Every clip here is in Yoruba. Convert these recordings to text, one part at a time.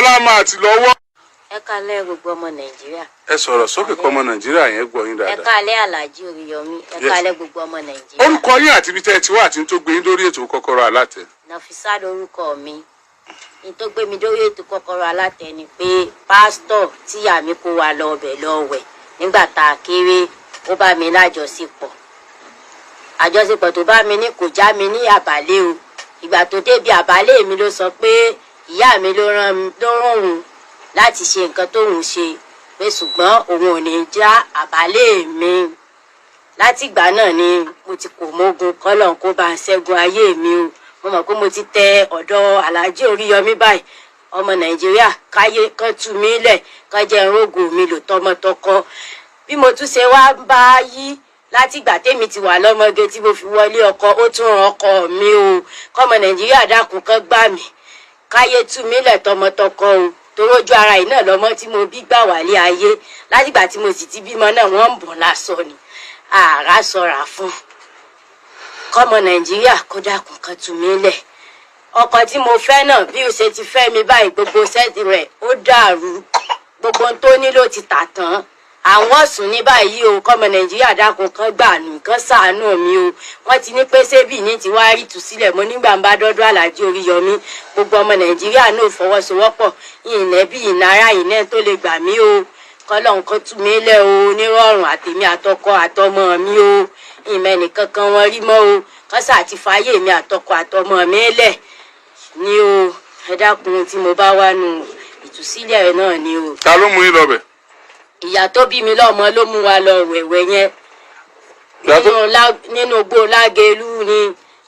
Bọ́lá máa ti lọ́wọ́. Ẹ káalẹ́ gbogbo ọmọ Nàìjíríà. Ẹ sọ̀rọ̀ sókè kọ́ ọmọ Nàìjíríà yẹn gbọ́ yín dáadáa. Ẹ káalẹ́ Alhaji Oríyọmí. Ẹ káalẹ́ gbogbo ọmọ Nàìjíríà. Orúkọ yín àti ibi tẹ́ ẹ ti wá àti tó gbé yín lórí ètò Kọ́kọ́rọ́ Alátẹ. Nafisa lórúkọ mi. Ní tó gbé mi lórí ètò Kọ́kọ́rọ́ Alátẹ ni pé pásítọ̀ tíyà mi kó wa lọ ọbẹ̀ lọ́wẹ̀ nígbà tá a kéré ó bá mi lájọṣepọ̀. Àjọṣepọ̀ tó bá mi ní kò já mi ní àbálé o. Ìgbà tó débi àbálé mi ló sọ pé ìyá mi ló rán òun láti ṣe nǹkan tóun ṣe pé ṣùgbọ́n òun ò ní já àbálé mi. Látìgbà náà ni mo ti kò mógun kọ́lọ̀ kó bá ṣẹ́gun ayé mi o. Mo mọ̀ pé mo ti tẹ ọ̀dọ̀ Alhaji Oríyọmí báyìí. Ọmọ Nàìjíríà káyé kan tú mi lẹ̀ kan jẹ́ rógò mi lò tọmọtọkọ. Bí mo tún ṣe wá bá yí látìgbà tèmi ti wà lọ́mọge tí mo fi wọlé ọkọ ó tún ràn ọkọ mi o. Kọ́mọ Nàìjíríà dákun kan gbà mí káyé tú mi lẹ̀ tọmọtọkọ o. Torójú ara yìí náà lọ́mọ tí mo bí gbà wálé ayé látìgbà tí mo sì ti bímọ náà wọ́n ń bọ̀ lásọ ni ààrá sọ̀rà fún. Kọ́mọ Nàìjíríà kó dákun kan tú mi lẹ̀. Ọkọ tí mo fẹ́ náà bí ó ṣe ti fẹ́ mi báyìí gbogbo sẹ́ẹ̀tì rẹ̀ ó dàrú gbogbo ohun tó ní ló ti tà tán. Àwọn sùn ní báyìí o. Kọ́mọ Nàìjíríà dákun kan gbà nù kan ṣàánú mi o. Wọ́n ti ní pé sébì ní ti wá rí tù sílẹ̀ mo nígbà ń bá dọ́dọ̀ Alhaji Oríyọmí gbogbo ọmọ Nàìjíríà náà fọwọ́sowọ́pọ̀ ìnẹ́bí ìnara ìnẹ́ tó lè gbà mí o. Kọ́lọ́hun kan tú mi lẹ̀ o nírọ̀rùn àtèmi àtọkọ àtọmọ mi o. Ìmẹ́ni kankan wọn rí mọ́ o. Kọ́sà ti fàyè mi àtọkọ àtọmọ mi lẹ̀ ni o. Ẹ dákun tí mo bá wá nu ìtúsílẹ̀ náà ni o. Ta ló mú yín lọ́bẹ̀? Ìyá tó bí mi lọ́mọ ló mú wa lọ wẹ̀wẹ̀ yẹn. Nínú igbó Lágelú ni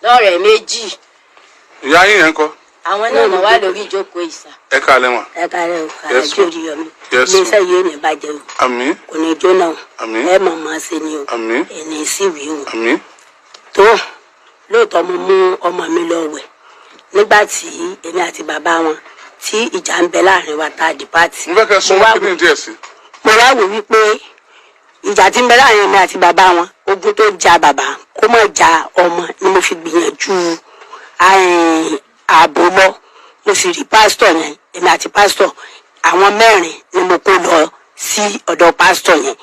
lọ́rẹ̀ méjì. Ìyá yín yẹn kọ́? Àwọn náà mọ̀ wá lórí ìjókòó ìsà. Ẹ káalẹ́ wọn. Ẹ káalẹ́ o, Alhaji Oríyọmí. Yes. Iléeṣẹ́ yìí ò ní bàjẹ́ o. Àmín. Kò ní jóná o. Àmín. Ẹ mọ̀ máa ṣe ni o. Àmín. Ẹni sì wí o. Àmín. Tó lóòótọ́ mo mú ọmọ mi lọ wẹ̀ nígbà tí èmi àti bàbá wọn tí ìjà ń bẹ láàrin wa tá a di pátì. Mo fẹ́ kẹ́ sún kíní díẹ̀ sí. Mo wá wò wípé ìjà tí ń bẹ láàrin èmi àti bàbá wọn ogun tó ja bàbá kó má ja ọmọ ni mo fi gbìyànjú ààbò lọ. Mo sì rí pásítọ̀ yẹn èmi àti pásítọ̀ àwọn mẹ́rin ni mo kó lọ sí ọ̀dọ̀ pásítọ̀ yẹn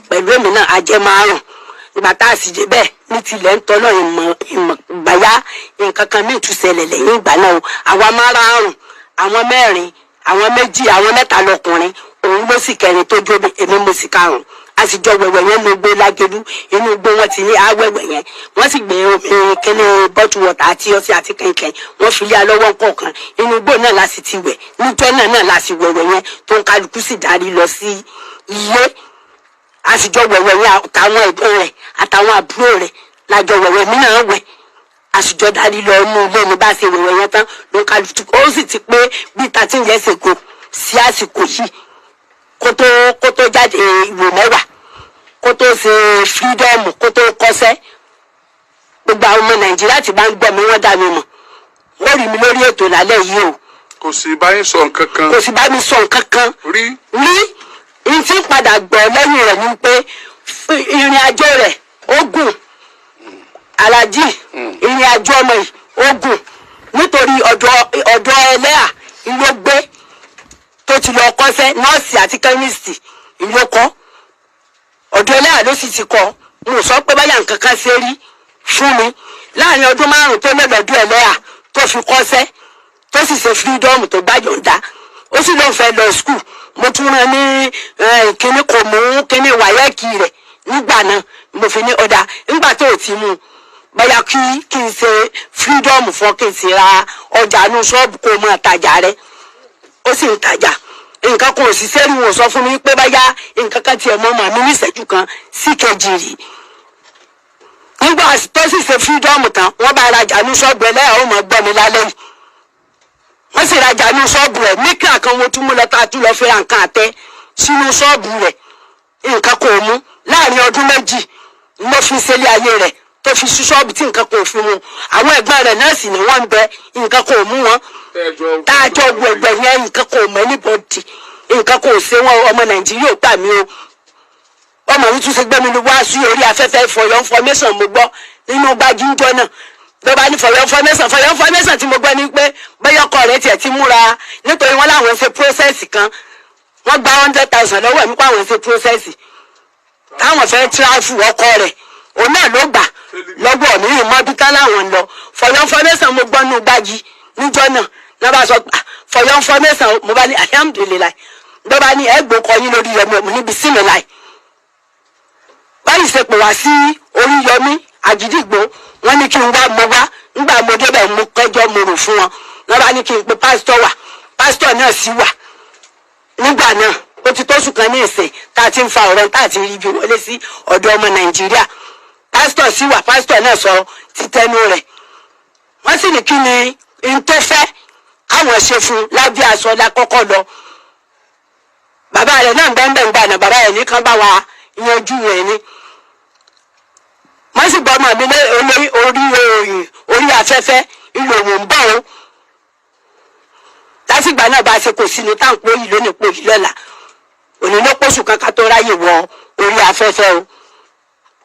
pẹ̀lú èmi náà a jẹ́ márùn. Ìgbà tá a sì dé bẹ́ẹ̀ ní tilẹ̀ ń tọ́nà ìmọ̀ gbàyà nǹkan kan ní ìtúsẹ̀lẹ̀ lẹ́yìn ìgbà náà o. Àwa márùn-ún àwọn mẹ́rin àwọn méjì àwọn mẹ́ta lọkùnrin òun ló sì kẹrin tó jóbi èmi mo sì karùn-ún. A sì jọ wẹ̀wẹ̀ yẹn ní igbó Lágelú inú igbó wọn ti ní àwẹ̀wẹ̀ yẹn wọ́n sì gbé omi kíní bọ́tù wọ̀tà àti ọṣẹ àti kẹ̀kẹ́ wọ́n fi lé alọ́wọ́ kọ̀ọ̀kan inú igbó náà la sì ti wẹ̀ níjọ́ náà la sì wẹ̀wẹ̀ yẹn tó ń kálukú sì darí lọ sí ilé. A sì jọ wẹ̀wẹ̀ yẹn àtàwọn ẹ̀gbọ́n rẹ̀ àtàwọn àbúrò rẹ̀ lájọ wẹ̀wẹ̀ mí náà wẹ̀ a sì jọ darí lọ inú ilé ní bá ṣe wẹ̀wẹ̀ yẹn tán ló ń kálukú ó sì ti pé bí 13 years ago sí àsìkò yìí kó tó jáde ìwé mẹ́wàá kó tó ṣe fírídọ́ọ̀mù kó tó kọ́ṣẹ́ gbogbo àwọn ọmọ Nàìjíríà tí bá ń gbọ́ mi wọ́n dá mi mọ̀ wọ́n rí mi lórí ètò lálẹ́ yìí o. Kò sì bá yín sọ nǹkan kan. Kò sì bá mi sọ nǹkan kan. Rí. N tí padà gbọ́ lẹ́yìn rẹ̀ ni pé ìrìn àjò rẹ̀ ó gùn Alhaji ìrìn àjò ọmọ yìí ó gùn nítorí ọ̀dọ̀ ẹlẹ́à ló gbé tó ti lọ kọ́ṣẹ́ nọ́ọ̀sì àti kẹ́míìsì ló kọ́ ọ̀dọ̀ ẹlẹ́à ló sì ti kọ́ mo sọ pé báyà nǹkan kan ṣe rí fún mi láàrin ọdún 5 tó lọ́dọ̀ ẹlẹ́à tó fi kọ́ṣẹ́ tó sì ṣe fírídọ́ọ̀mù tó gbàyọ̀ǹda ó sì lọ́n fẹ́ lọ skul mo tún rán ní kíní kò mú kíní wáyẹ́ẹ̀kì rẹ̀ nígbà náà mo fi ní ọ̀dà nígbà tó ti mú báyà kí n ṣe fírídọ́ọ̀mù fún kí n sì ra ọjà ní ṣọ́ọ̀bù kó máa tajà rẹ̀ ó sì ń tajà nǹkan kan ò sì sẹ́rí wọn sọ fún mi pé báyà nǹkan kan tiẹ̀ mọ́ màmí ní ìṣẹ́jú kan sí kejì rí nígbà tó sì ṣe fírídọ́ọ̀mù tán wọ́n bá rajà ní ṣọ́ọ̀bù ẹlẹ́yà ó mọ̀ gbọ́ mi lálẹ́ yìí wọ́n sì rajà ní ṣọ́ọ̀bù rẹ̀ níkà kan mo tún mú lọ tá a tún lọ fẹ́ra nǹkan àtẹ sínú ṣọ́ọ̀bù rẹ̀ nǹkan kò mú láàrin ọdún 2 ló fi ṣẹlẹ̀ ayé rẹ̀ tó fi sí ṣọ́ọ̀bù tí nǹkan kò fi mu àwọn ẹ̀gbọ́n rẹ̀ náà sì ni wọ́n ń bẹ nǹkan kò mú wọn táàjọ gbẹgbẹ yẹn nǹkan kò mọ anybody nǹkan kò ṣe wọn ọmọ Nàìjíríà gbà mí o ọmọ mi tún ṣe gbé mi wá sí orí afẹ́fẹ́ for your information mo gbọ́ nínú gbajúmọ̀ náà ló bá ní for your information tí mo gbọ́ ní pé bóyá ọkọ rẹ̀ tiẹ̀ ti múra nítorí wọ́n láwọn ṣe process kan wọ́n gba 100,000 lọ́wọ́ mi pé àwọn ṣe process táwọn fẹ́ travel ọkọ rẹ̀ òun náà ló gbà lọ́gbọ̀ mi ìmọ̀ bí ká láwọn lọ for your information mo gbọ́ nù gbájí níjọ́ náà lọ́ bá sọ for your information mo bá ní alhamdulillah ló bá ní ẹgbẹ́ kọ yín lórí yọmí ọmọ níbi sí mi láì báyìí ṣe pè wá sí orí yọmí àgídìgbò wọ́n ní kí n wá mo wá nígbà mo débẹ̀ mo kẹjọ́ mo rò fún wọn lọ́ bá ní kí n pe pásítọ̀ wá pásítọ̀ náà sì wà nígbà náà ó ti tóṣù kan ní ìsìn tá a ti ń fa ọ̀rọ̀ tá a ti rí ibi wọlé sí ọ̀dọ̀ ọmọ nàìjíríà pásítọ̀ sì wà pásítọ̀ náà sọ títẹnu rẹ̀ wọ́n sì ní kí ni n tó fẹ́ àwọn ṣe fún lábẹ́ aṣọ lákọ́kọ́ lọ bàbá rẹ̀ náà bẹ́ẹ̀ gbà náà bàbá rẹ̀ nìkan bá wa yanjú rẹ̀ ni wọ́n sì gbọ́ ọmọ mi lé orí afẹ́fẹ́ ìlò òun bọ̀ ọ́ lásìgbà náà bá ṣe kò sínú táǹpó yìí lónìí pò yìí lọ́la òní ló pọ̀ṣù kankan tó ráyè wọ orí afẹ́fẹ́ o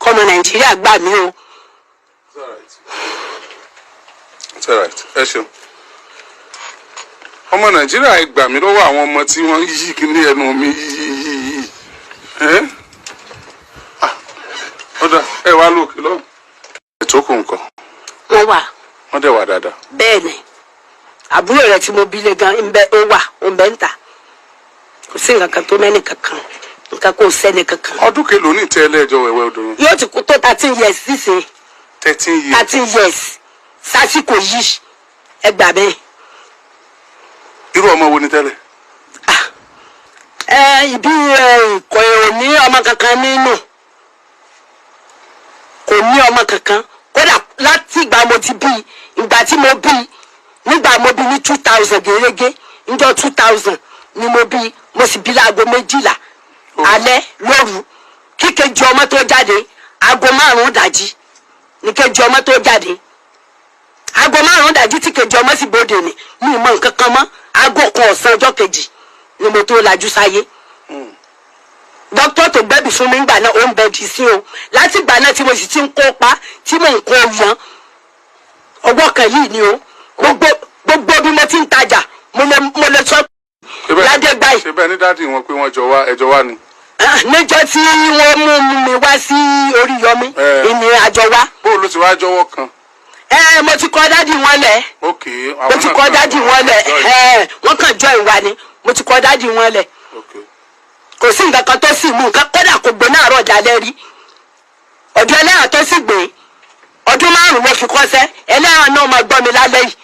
kọ́mọ nàìjíríà gbà mí o. It's all right. Ẹ ṣeun. Ọmọ Nàìjíríà ẹ gbà mí lọ́wọ́ àwọn ọmọ tí wọ́n yí kíní ẹnu mi yí. Ọ̀dà ẹ wá lókè lọ́wọ́. Ètò kù nǹkan. wọ́n wà. Wọ́n dẹ̀ wà dáadáa. bẹ́ẹ̀ ni àbúrò rẹ̀ tí mo bí lé gan ó wà ó ń bẹ́ ń tà kò sí nǹkan kan tó mẹ́ni kankan nǹkan kò sẹ́ni kankan. Ọdún kelòó ní ìtẹ́ ẹlẹ́jọ́ wẹ̀wẹ́ odò yẹn? yóò ti kú tó 13 years sísè. 13 years. 13 years sásìkò yìí ẹ gbà bẹ́ẹ̀. Irú ọmọ wo ni tẹ́lẹ̀? Ibi kò ní ọmọ kankan nínú kò ní ọmọ kankan kódà láti ìgbà mo ti bí ìgbà tí mo bí nígbà mo bí ní 2000 gẹ́gẹ́ níjọ́ 2000 ni mo bí mo sì bí láago 12 alẹ́ lóru kíkejì ọmọ tó jáde aago 5 dájí ní kejì ọmọ tó jáde aago 5 dájí tí kejì ọmọ sì bóde ni mi mọ nǹkan kan mọ́ aago kan ọ̀sán ọjọ́ kejì ni mo tó lajú sáyé. Dókítà tó gbẹ́bí fún mi ńgbà náà ó ń bẹ di sí o láti ìgbà náà tí mo sì ti ń kópa tí mò ń kó yan ọwọ́ kan yìí ni o gbogbo bí mo ti ń tajà mo lè sọ ládé báyìí. ṣe bẹ́ẹ̀ ní dáàdì wọn pé wọ́n ẹjọ́ wá ni. níjọ́ tí wọ́n mú mi wá sí orí yọmí ìní àjọ wá. bó ló ti wá jọ̀wọ́ kan. mo ti kọ́ dádì wọn lẹ̀. mo ti kọ́ dádì wọn lẹ̀ wọ́n kàn jọ ìwà ni mo ti kọ́ dádì wọn lẹ̀. kò sí nǹkan kan tó sì mú nǹkan kódà kò gbóná àárọ̀ dalẹ́ rí ọ̀dọ̀ ẹlẹ́yà tó sì gbé ọdún 5 ló fi kọ́sẹ́ ẹlẹ́yà náà máa gbọ́ mi lálẹ́ yìí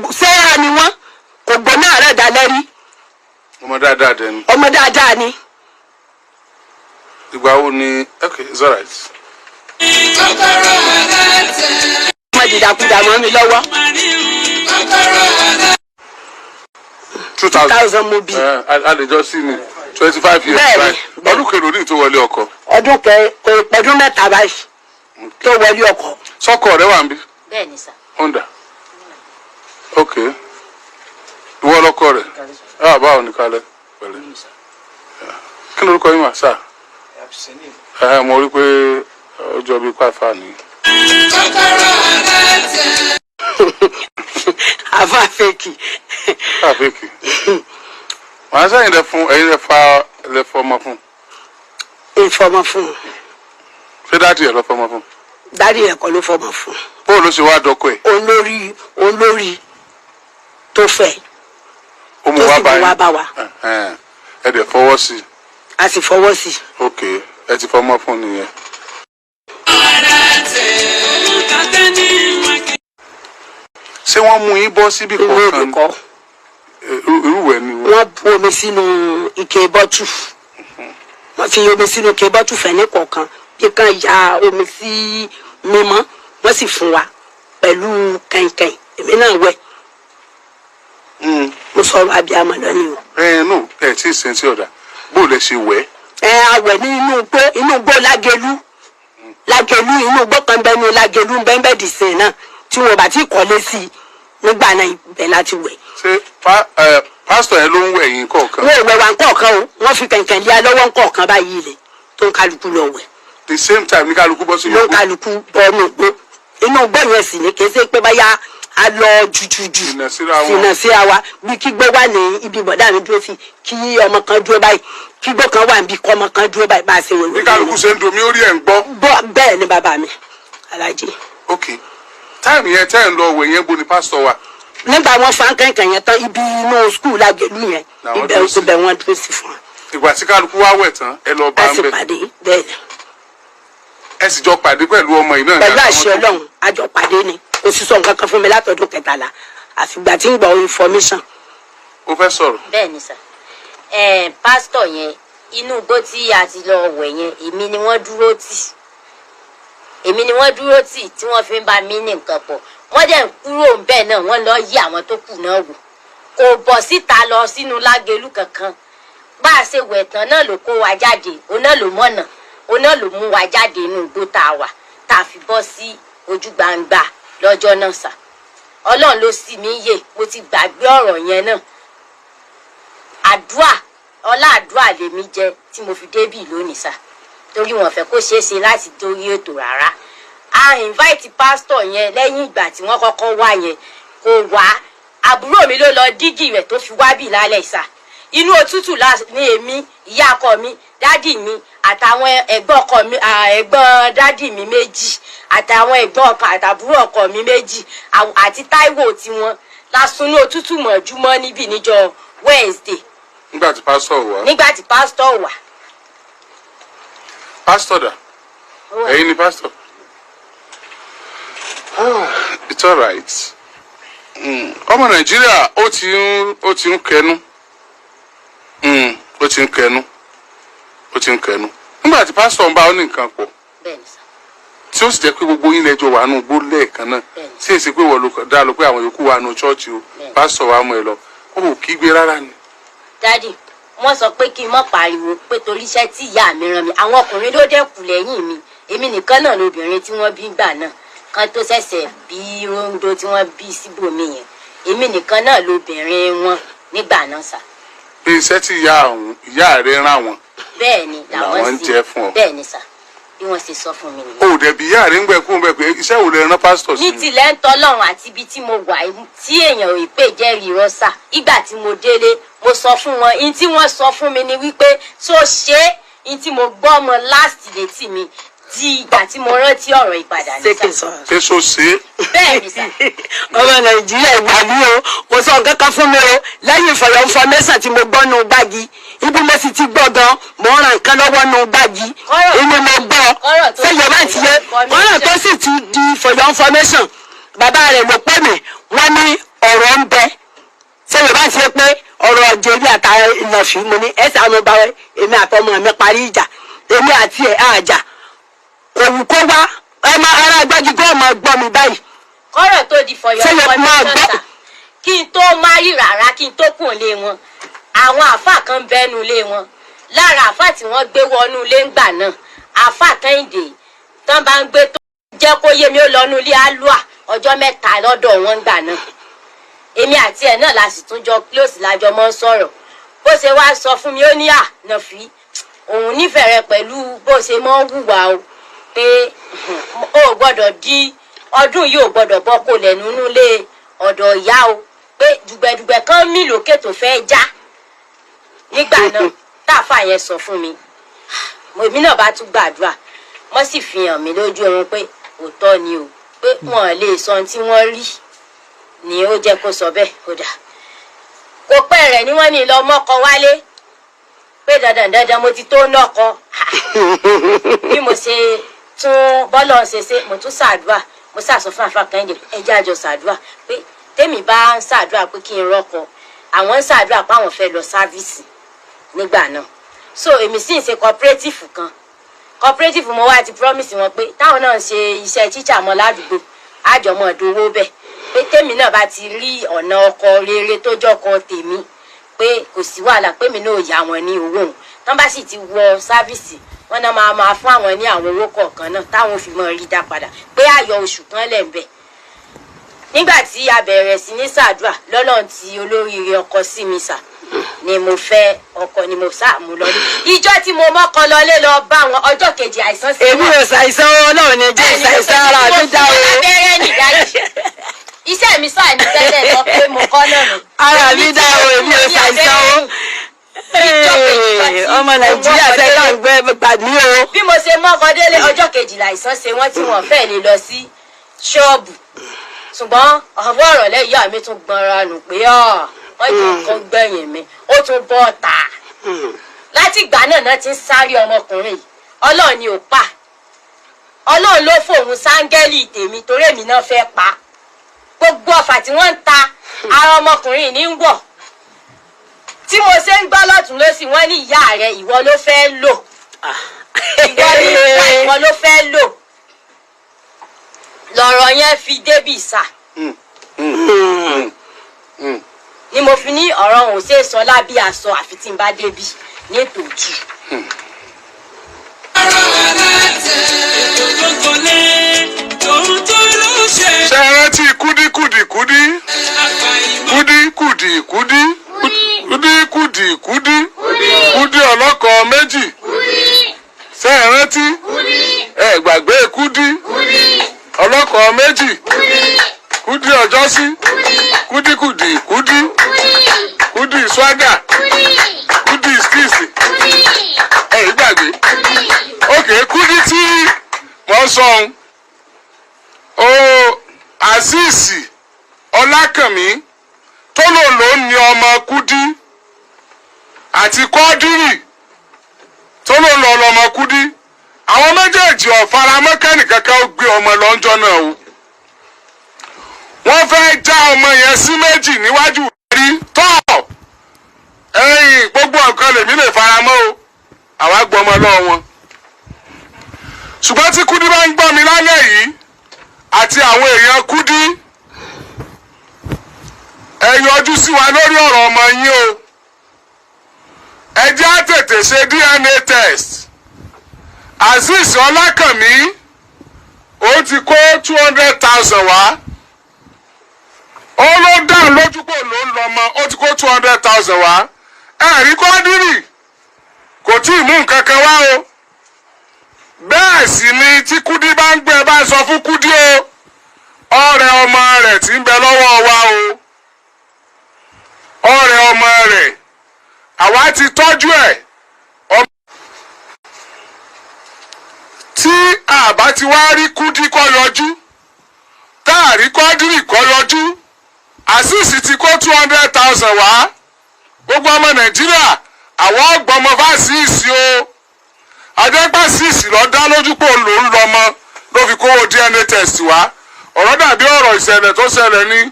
kò sẹ́yà ni wọ́n kò gbóná àárọ̀ dalẹ́ rí. ọmọ dáadáa dẹ ni. ọmọ dáadáa ni. ìgbà wo ni okay it's all right. ọmọ dìdàkudà mọ́ mi lọ́wọ́. 2000 mo bí. a lè jọ sí ni 25 years báyìí ọdún kẹlò ní tó wọlé ọkọ. ọdún mẹ́ta báyìí tó wọlé ọkọ. sọkọ rẹ wà ń bí. bẹ́ẹ̀ni sà. honda ok ìwọ lọkọ rẹ báwo ni kalẹ pẹ̀lẹ́ kí ló kọ yín mà sá mo rí pé ọjọ́ bíi pàfà ni. àfa fèkì. fèkì màá sẹ́yìn lẹ fún ẹ̀yin lẹ fọmọ fún. ìfọmọ fún. ṣé dáàdì ẹ lọ fọmọ fún. dáàdì ẹ kọ́ ló fọmọ fún. bóò ló ṣe wá dọkọ ẹ. olórí tó fẹ́ ó mú wá bá wa. ẹ dẹ̀ fọwọ́ sí i. a sì fọwọ́ sí i. ok ẹ ti fọmọ fún nìyẹn. ṣé wọ́n mú yín bọ́ síbi kọ̀ọ̀kan irúwẹ̀ ni wọ́n bu omi sínú ike bọ́tù wọ́n fi omi sínú ike bọ́tù fẹ́ ní kọ̀ọ̀kan bí kan ya omi sí mímọ́ wọ́n sì fún wa pẹ̀lú kẹ̀kẹ́ èmi náà wẹ̀ mo sọ̀rọ̀ abiyamọ lọ́nìí o. no ẹ tí ì sẹ́ńtì ọ̀dà bó lẹ ṣe wẹ̀. àwẹ̀ ní inú igbó lágẹ̀lú inú igbó kan bẹ́ẹ̀ ni lágẹ̀lú bẹ́ẹ̀ dì sí náà tí wọn bá ti kọ́lé sí i nígbà náà ibẹ̀ láti wẹ̀. ṣé pásítọ̀ yẹn ló ń wẹ̀ yín kọ̀ọ̀kan. wọ́n ò wẹ̀ wá kọ̀ọ̀kan o wọ́n fi kẹ̀kẹ́ lé alọ́wọ́ kọ̀ọ̀kan báyìí lẹ̀ tó ń kálukú lọ wẹ̀. the same time ní kálukú bọ́ sí yòókù. ló ń kálukú bọ́ ní ògbó inú gbọ́ yẹn sì ni kì í ṣe pé báyà a lọ jùjùjù sínà síra wa bí kígbó wà ní ibi bọ̀dá mi dúró sí kí ọmọ kan dúró báyìí kígbó kan wà níbi kọ́ ọmọ kan dúró báyìí bá a ṣe wò. bí kálukú ṣe ń domi orí ẹ̀ ń gbọ́. bẹ́ẹ̀ ni bàbá mi Aláàjì. ok táìmù yẹn tẹ́ ń lọ wẹ̀ yẹn bo ni pásítọ̀ wa. nígbà wọn fa kankan yẹn tán ibi inú skul Lágẹ̀lú yẹn ibẹ̀ wọn dúró sí fún wa. ìgbà tí kálukú wá wẹ̀ tán ẹ lọ bá ń bẹ̀. ẹ sì pàdé bẹ́ẹ̀ ni. ẹ sì jọ pàdé pẹ̀lú ọmọ yìí náà. pẹ̀lú àṣẹ Ọlọ́run a jọ pàdé ni kò sì sọ nǹkan kan fún mi látọdún 13 àfìgbà tí ń gbọ́ information. ó fẹ́ sọ̀rọ̀. bẹ́ẹ̀ ni sà pásítọ̀ yẹn inú igbó tí a ti lọ wẹ̀ yẹn èmi ni wọ́n dúró tì tí wọ́n fi ń bá mi ní nǹkan pọ̀ wọ́n dẹ̀ ń kúrò bẹ́ẹ̀ náà wọ́n lọ yí àwọn tó kù náà wò kò bọ̀ síta lọ sínú Lágẹ̀lú kankan bá a ṣe wẹ̀ tán náà ló kó wa jáde òun náà ló mọ̀nà òun náà ló mú wa jáde inú igbó tá a wà tá a fi bọ́ sí ojú gbangba lọ́jọ́ náà sà Ọlọ́run ló sì mí yè mo ti gbàgbé ọ̀rọ̀ yẹn náà àdúrà lèmi jẹ tí mo fi débì lónìí sà torí wọn fẹ́ kó ṣeé ṣe láti dórí ètò rárá a invite pastor yẹn lẹ́yìn ìgbà tí wọ́n kọ́kọ́ wá yẹn kò wá àbúrò mi ló lọ dígì rẹ̀ tó fi wá bì lálẹ́ sà inú òtútù ní èmi ìyá ọkọ mi dádì mi àtàwọn ẹ̀gbọ́n ọkọ mi ẹ̀gbọ́n dádì mi méjì àtàwọn ẹ̀gbọ́n ọkọ àtàbúrò ọkọ mi méjì àti Táíwò tiwọn lásùn ní òtútù mọ́júmọ́ níbí níjọ́ Wednesday. nígbà tí pásítọ̀ wá. pásítọ̀ dà ẹ̀yin ni pásítọ̀. it's all right. ọmọ Nàìjíríà ó ti ń kẹnu. ó ti ń kẹnu nígbà tí pásítọ̀ ń bá ọ ní nǹkan pọ̀ tí ó sì jẹ́ pé gbogbo yín lẹ́jọ́ wà nù gbó lẹ́ẹ̀kan náà tí èsì pé wọ́n ló dá lọ pé àwọn yòókù wà nù chọ́ọ̀chì o pásítọ̀ wa mú ẹ lọ ó kò kígbe rárá ni. dádì wọ́n sọ pé kí n má pariwo pé torí iṣẹ́ tí ìyá mi rán mi àwọn ọkùnrin ló dẹ́kù lẹ́yìn mi èmi nìkan náà lobìnrin tí wọ́n bí gbà náà kan tó ṣẹ̀ṣẹ̀ bí rondo tí wọ́n bí síbòmí yẹn èmi nìkan náà lobìnrin wọn nígbà náà sà. pé iṣẹ́ tí ìyá rẹ̀ rán wọn. bẹ́ẹ̀ ni làwọn ń jẹ fún ọ. bẹ́ẹ̀ ni sà bí wọ́n ṣe sọ fún mi nìyẹn. o dẹ̀bi ìyá rẹ̀ ń gbẹ kún bẹ́ẹ̀ pé iṣẹ́ wo lè rán pásítọ̀ sí. ní tilẹ̀ ń tọ́lọ́run àti ibi tí mo wà tí èèyàn ò pè jẹ́rìí rọ́ṣà ìgbà tí mo délé mo sọ fún wọn in tí wọ́n sọ fún mi ni wípé tó ṣe é in tí mo gbọ́ ọmọ last létí mi di ìgbà tí mo rántí ọ̀rọ̀ ìpadà ní sà. ṣé so ṣe é. bẹ́ẹ̀ ni sà. ọmọ Nàìjíríà ìgbà mi o kò sọ nǹkan kan fún mi o lẹ́yìn ìfọ̀rọ̀ information tí mo gbọ́ nù gbági ibi mo sì ti gbọ́ gan mo ràn nǹkan lọ́wọ́ nù gbági èmi mo gbọ́ ṣé yorùbá ti yẹ ọ̀rọ̀ tó sì ti di ìfọ̀rọ̀ information bàbá rẹ̀ ló pè mí wọ́n ní ọ̀rọ̀ ń bẹ ṣé yorùbá ti yẹ pé ọ̀rọ̀ jẹ̀bi àtàrà ìnàfí mo ní ẹ̀sà àwọn ọba èmi àtọmọ mi parí ìjà èmi àti ẹ̀ àjà òwú kó wá ẹ máa ara gbági kó máa gbọ́ mi báyìí. kọ́rọ̀ tó di fọyọ́ information kí n tó má rí rárá kí n tó kùn lé wọn àwọn àáfàá kan bẹ́nu lé wọn lára àáfàá tí wọ́n gbé wọnú ilé ńgbà náà àáfàá Kẹ́hìndé tán bá ń gbé tó jẹ́ kó yé mi ó lọ́nu ilé alúà ọjọ́ 3 lọ́dọ̀ wọn ńgbà náà èmi àti ẹ̀ náà la sì tún jọ close lájọ mọ́ sọ̀rọ̀ bó ṣe wá sọ fún mi ó ní Nàfí òun nífẹ̀ẹ́ rẹ pẹ̀lú bó ṣe mọ́ wùwà o pé o gbọ́dọ̀ di ọdún yìí ò gbọ́dọ̀ bọ́ kó lẹ̀ nínú ilé ọ̀dọ̀ ìyá o pé dùgbẹ̀dùgbẹ̀ kan mí lókè tó fẹ́ já nígbà náà táàfà yẹn sọ fún mi èmi náà bá tún gbàdúrà wọ́n sì fi hàn mí lójú oorun pé òótọ́ ni o pé wọ́n lè sọ ohun tí wọ́n rí ni ó jẹ́ kó sọ bẹ́ẹ̀ ó dà kò pẹ́ rẹ̀ ni wọ́n ní lọ mọ́kọ wálé pé dandan mo ti tó nọ́kọ bí mo ṣe tún bọ́lọ̀ ṣe mo tún ṣàdúrà mo ṣàṣọ fún àfa Kẹ́hìndé ẹjẹ́ àjọ ṣàdúrà pé tèmi bá ń ṣàdúrà pé kí n rọ́kọ àwọn ń ṣàdúrà pé àwọn fẹ́ lọ sáfíìsì nígbà náà so èmi sì ń ṣe cooperative mo wá ti promise wọn pé táwọn náà ṣe iṣẹ́ tíṣà mọ́ ládùúgbò àjọmọ́ ìdówó bẹ́ẹ̀ pé tèmi náà bá ti rí ọ̀nà ọkọ rere tó jọkọ tèmi pé kò sí wàhálà pé mi náà yá wọn ní owó òun tán bá sì ti wọ sáfíìsì wọn náà máa fún àwọn ní àwọn owó kọ̀ọ̀kan náà táwọn fi máa rí dá padà pé àyọ oṣù kan lẹ̀ ń bẹ̀. nígbà tí a bẹ̀rẹ̀ sí ní ṣàdúrà lọ́lọ́run ti olóríire ọkọ sí mi sà ni mo fẹ́ ọkọ ni mo sá mú lọ. Ìjọ tí mo mọ́kọ lọlé lọ bá wọn ọjọ́ kejì àìsàn sí wọn. Èmi ò ṣàìsàn Ọlọ́run ní jẹ́ ṣàìsàn ara mi dá o. Abẹ́rẹ́ nìdájí. Iṣẹ́ mi sáà ní tẹ́lẹ̀ sọ pé mo kọ́ náà nù. Ara mi dá o, èmi ò ṣàìsàn o. Ọmọ Nàìjíríà sẹ́kà ń gbẹ gbàgbé o. Bí mo ṣe mọ́kọ délé ọjọ́ kejìlá àìsàn ṣe wọ́n tí wọ́n fẹ́ lè lọ sí ṣọ́ọ̀bù. Ṣùgbọ́n ọ̀bọ̀ ọ̀rọ̀ lẹ́yìn mi tún gbọ́nra nù pé wọ́n jẹ́ nǹkan gbẹ̀yìn mi ó tún bọ́ ọ̀tà. Láti ìgbà náà ti ń sáré ọmọkùnrin yìí Ọlọ́run ni ò pa. Ọlọ́run ló fòun sáńgẹ́lì tèmi torí èmi náà fẹ́ pa. Gbogbo ọ̀fà tí wọ́n ń ta ara ọmọkùnrin ní ń wọ̀. Tí mo ṣe ń gbọ́ lọ́tún lọ́sì wọ́n ní ìyá rẹ̀ ìwọ ló fẹ́ lò. Ìwọ ló fẹ́ lò. Lọ̀rọ̀ yẹn fi débì sà. Ni mo fi ní ọ̀rọ̀ òun ṣe sọ lábí aṣọ àfi tí n bá débì ní tòótù. Ṣé ẹ rántí kúdíkùdìkúdí? Kúdíkùdìkúdí? Kúdíkùdìkúdí? Kúdí ọlọ́kọ̀ méjì. Ṣé ẹ rántí? Ẹ gbàgbé kúdí ọlọ́kọ̀ méjì. Kúdí ọjọ́sí. Kúdíkùdìkúdí? Kúdí swaga. Kúdí skisi. Ẹ gbàgbé. Okay, kúdí tí wọ́n sọ ohun. Àṣìṣì Ọlákànmí tó lò ní ọmọ Kúdí àti Kọ́dírì tó lò lọ́mọ Kúdí àwọn méjèèjì ọ̀faramọ́ kẹ́nìkankan ó gbé ọmọ lọ́jọ́ náà o wọ́n fẹ́ já ọmọ yẹn sí méjì níwájú rí tọ́ ẹ̀yìn gbogbo nǹkan lèmi lè faramọ́ o àwa gbọ́mọ lọ́wọ́ wọn ṣùgbọ́n tí Kúdí bá ń gbọ́ mi lálẹ́ yìí àti àwọn èèyàn Kúdí ẹ yọjú sí wa lórí ọ̀rọ̀ ọmọ yín o ẹ jẹ́ á tètè ṣe DNA test Azeez Ọlákànmí ó ti kó 200,000 wá ó ló dáhùn lójú pò ló ń lọ mọ ó ti kó 200,000 wá ẹ̀rí Kọ́dírì kò tí ì mú nǹkan kan wá o bẹ́ẹ̀ sì ni tí Kúdí bá ń gbé bá sọ fún Kúdí o ọ̀rẹ́ ọmọ rẹ̀ tí ń bẹ lọ́wọ́ wa o ọ̀rẹ́ ọmọ rẹ̀ àwa ti tọ́jú ẹ̀ tí àbá ti wá rí Kúdí kó yọjú tá a rí Kọ́dírì kó yọjú Azeez ti kó 200,000 wá gbogbo ọmọ Nàìjíríà àwọn ọgbọmọ fásitì o adẹ́gbàsíìsì lọ dá lójú pò ló ń lọ mọ́ ló fi kówó DNA test wá ọ̀rọ̀ dàbí ọ̀rọ̀ ìṣẹ̀lẹ̀ tó ṣẹlẹ̀ ní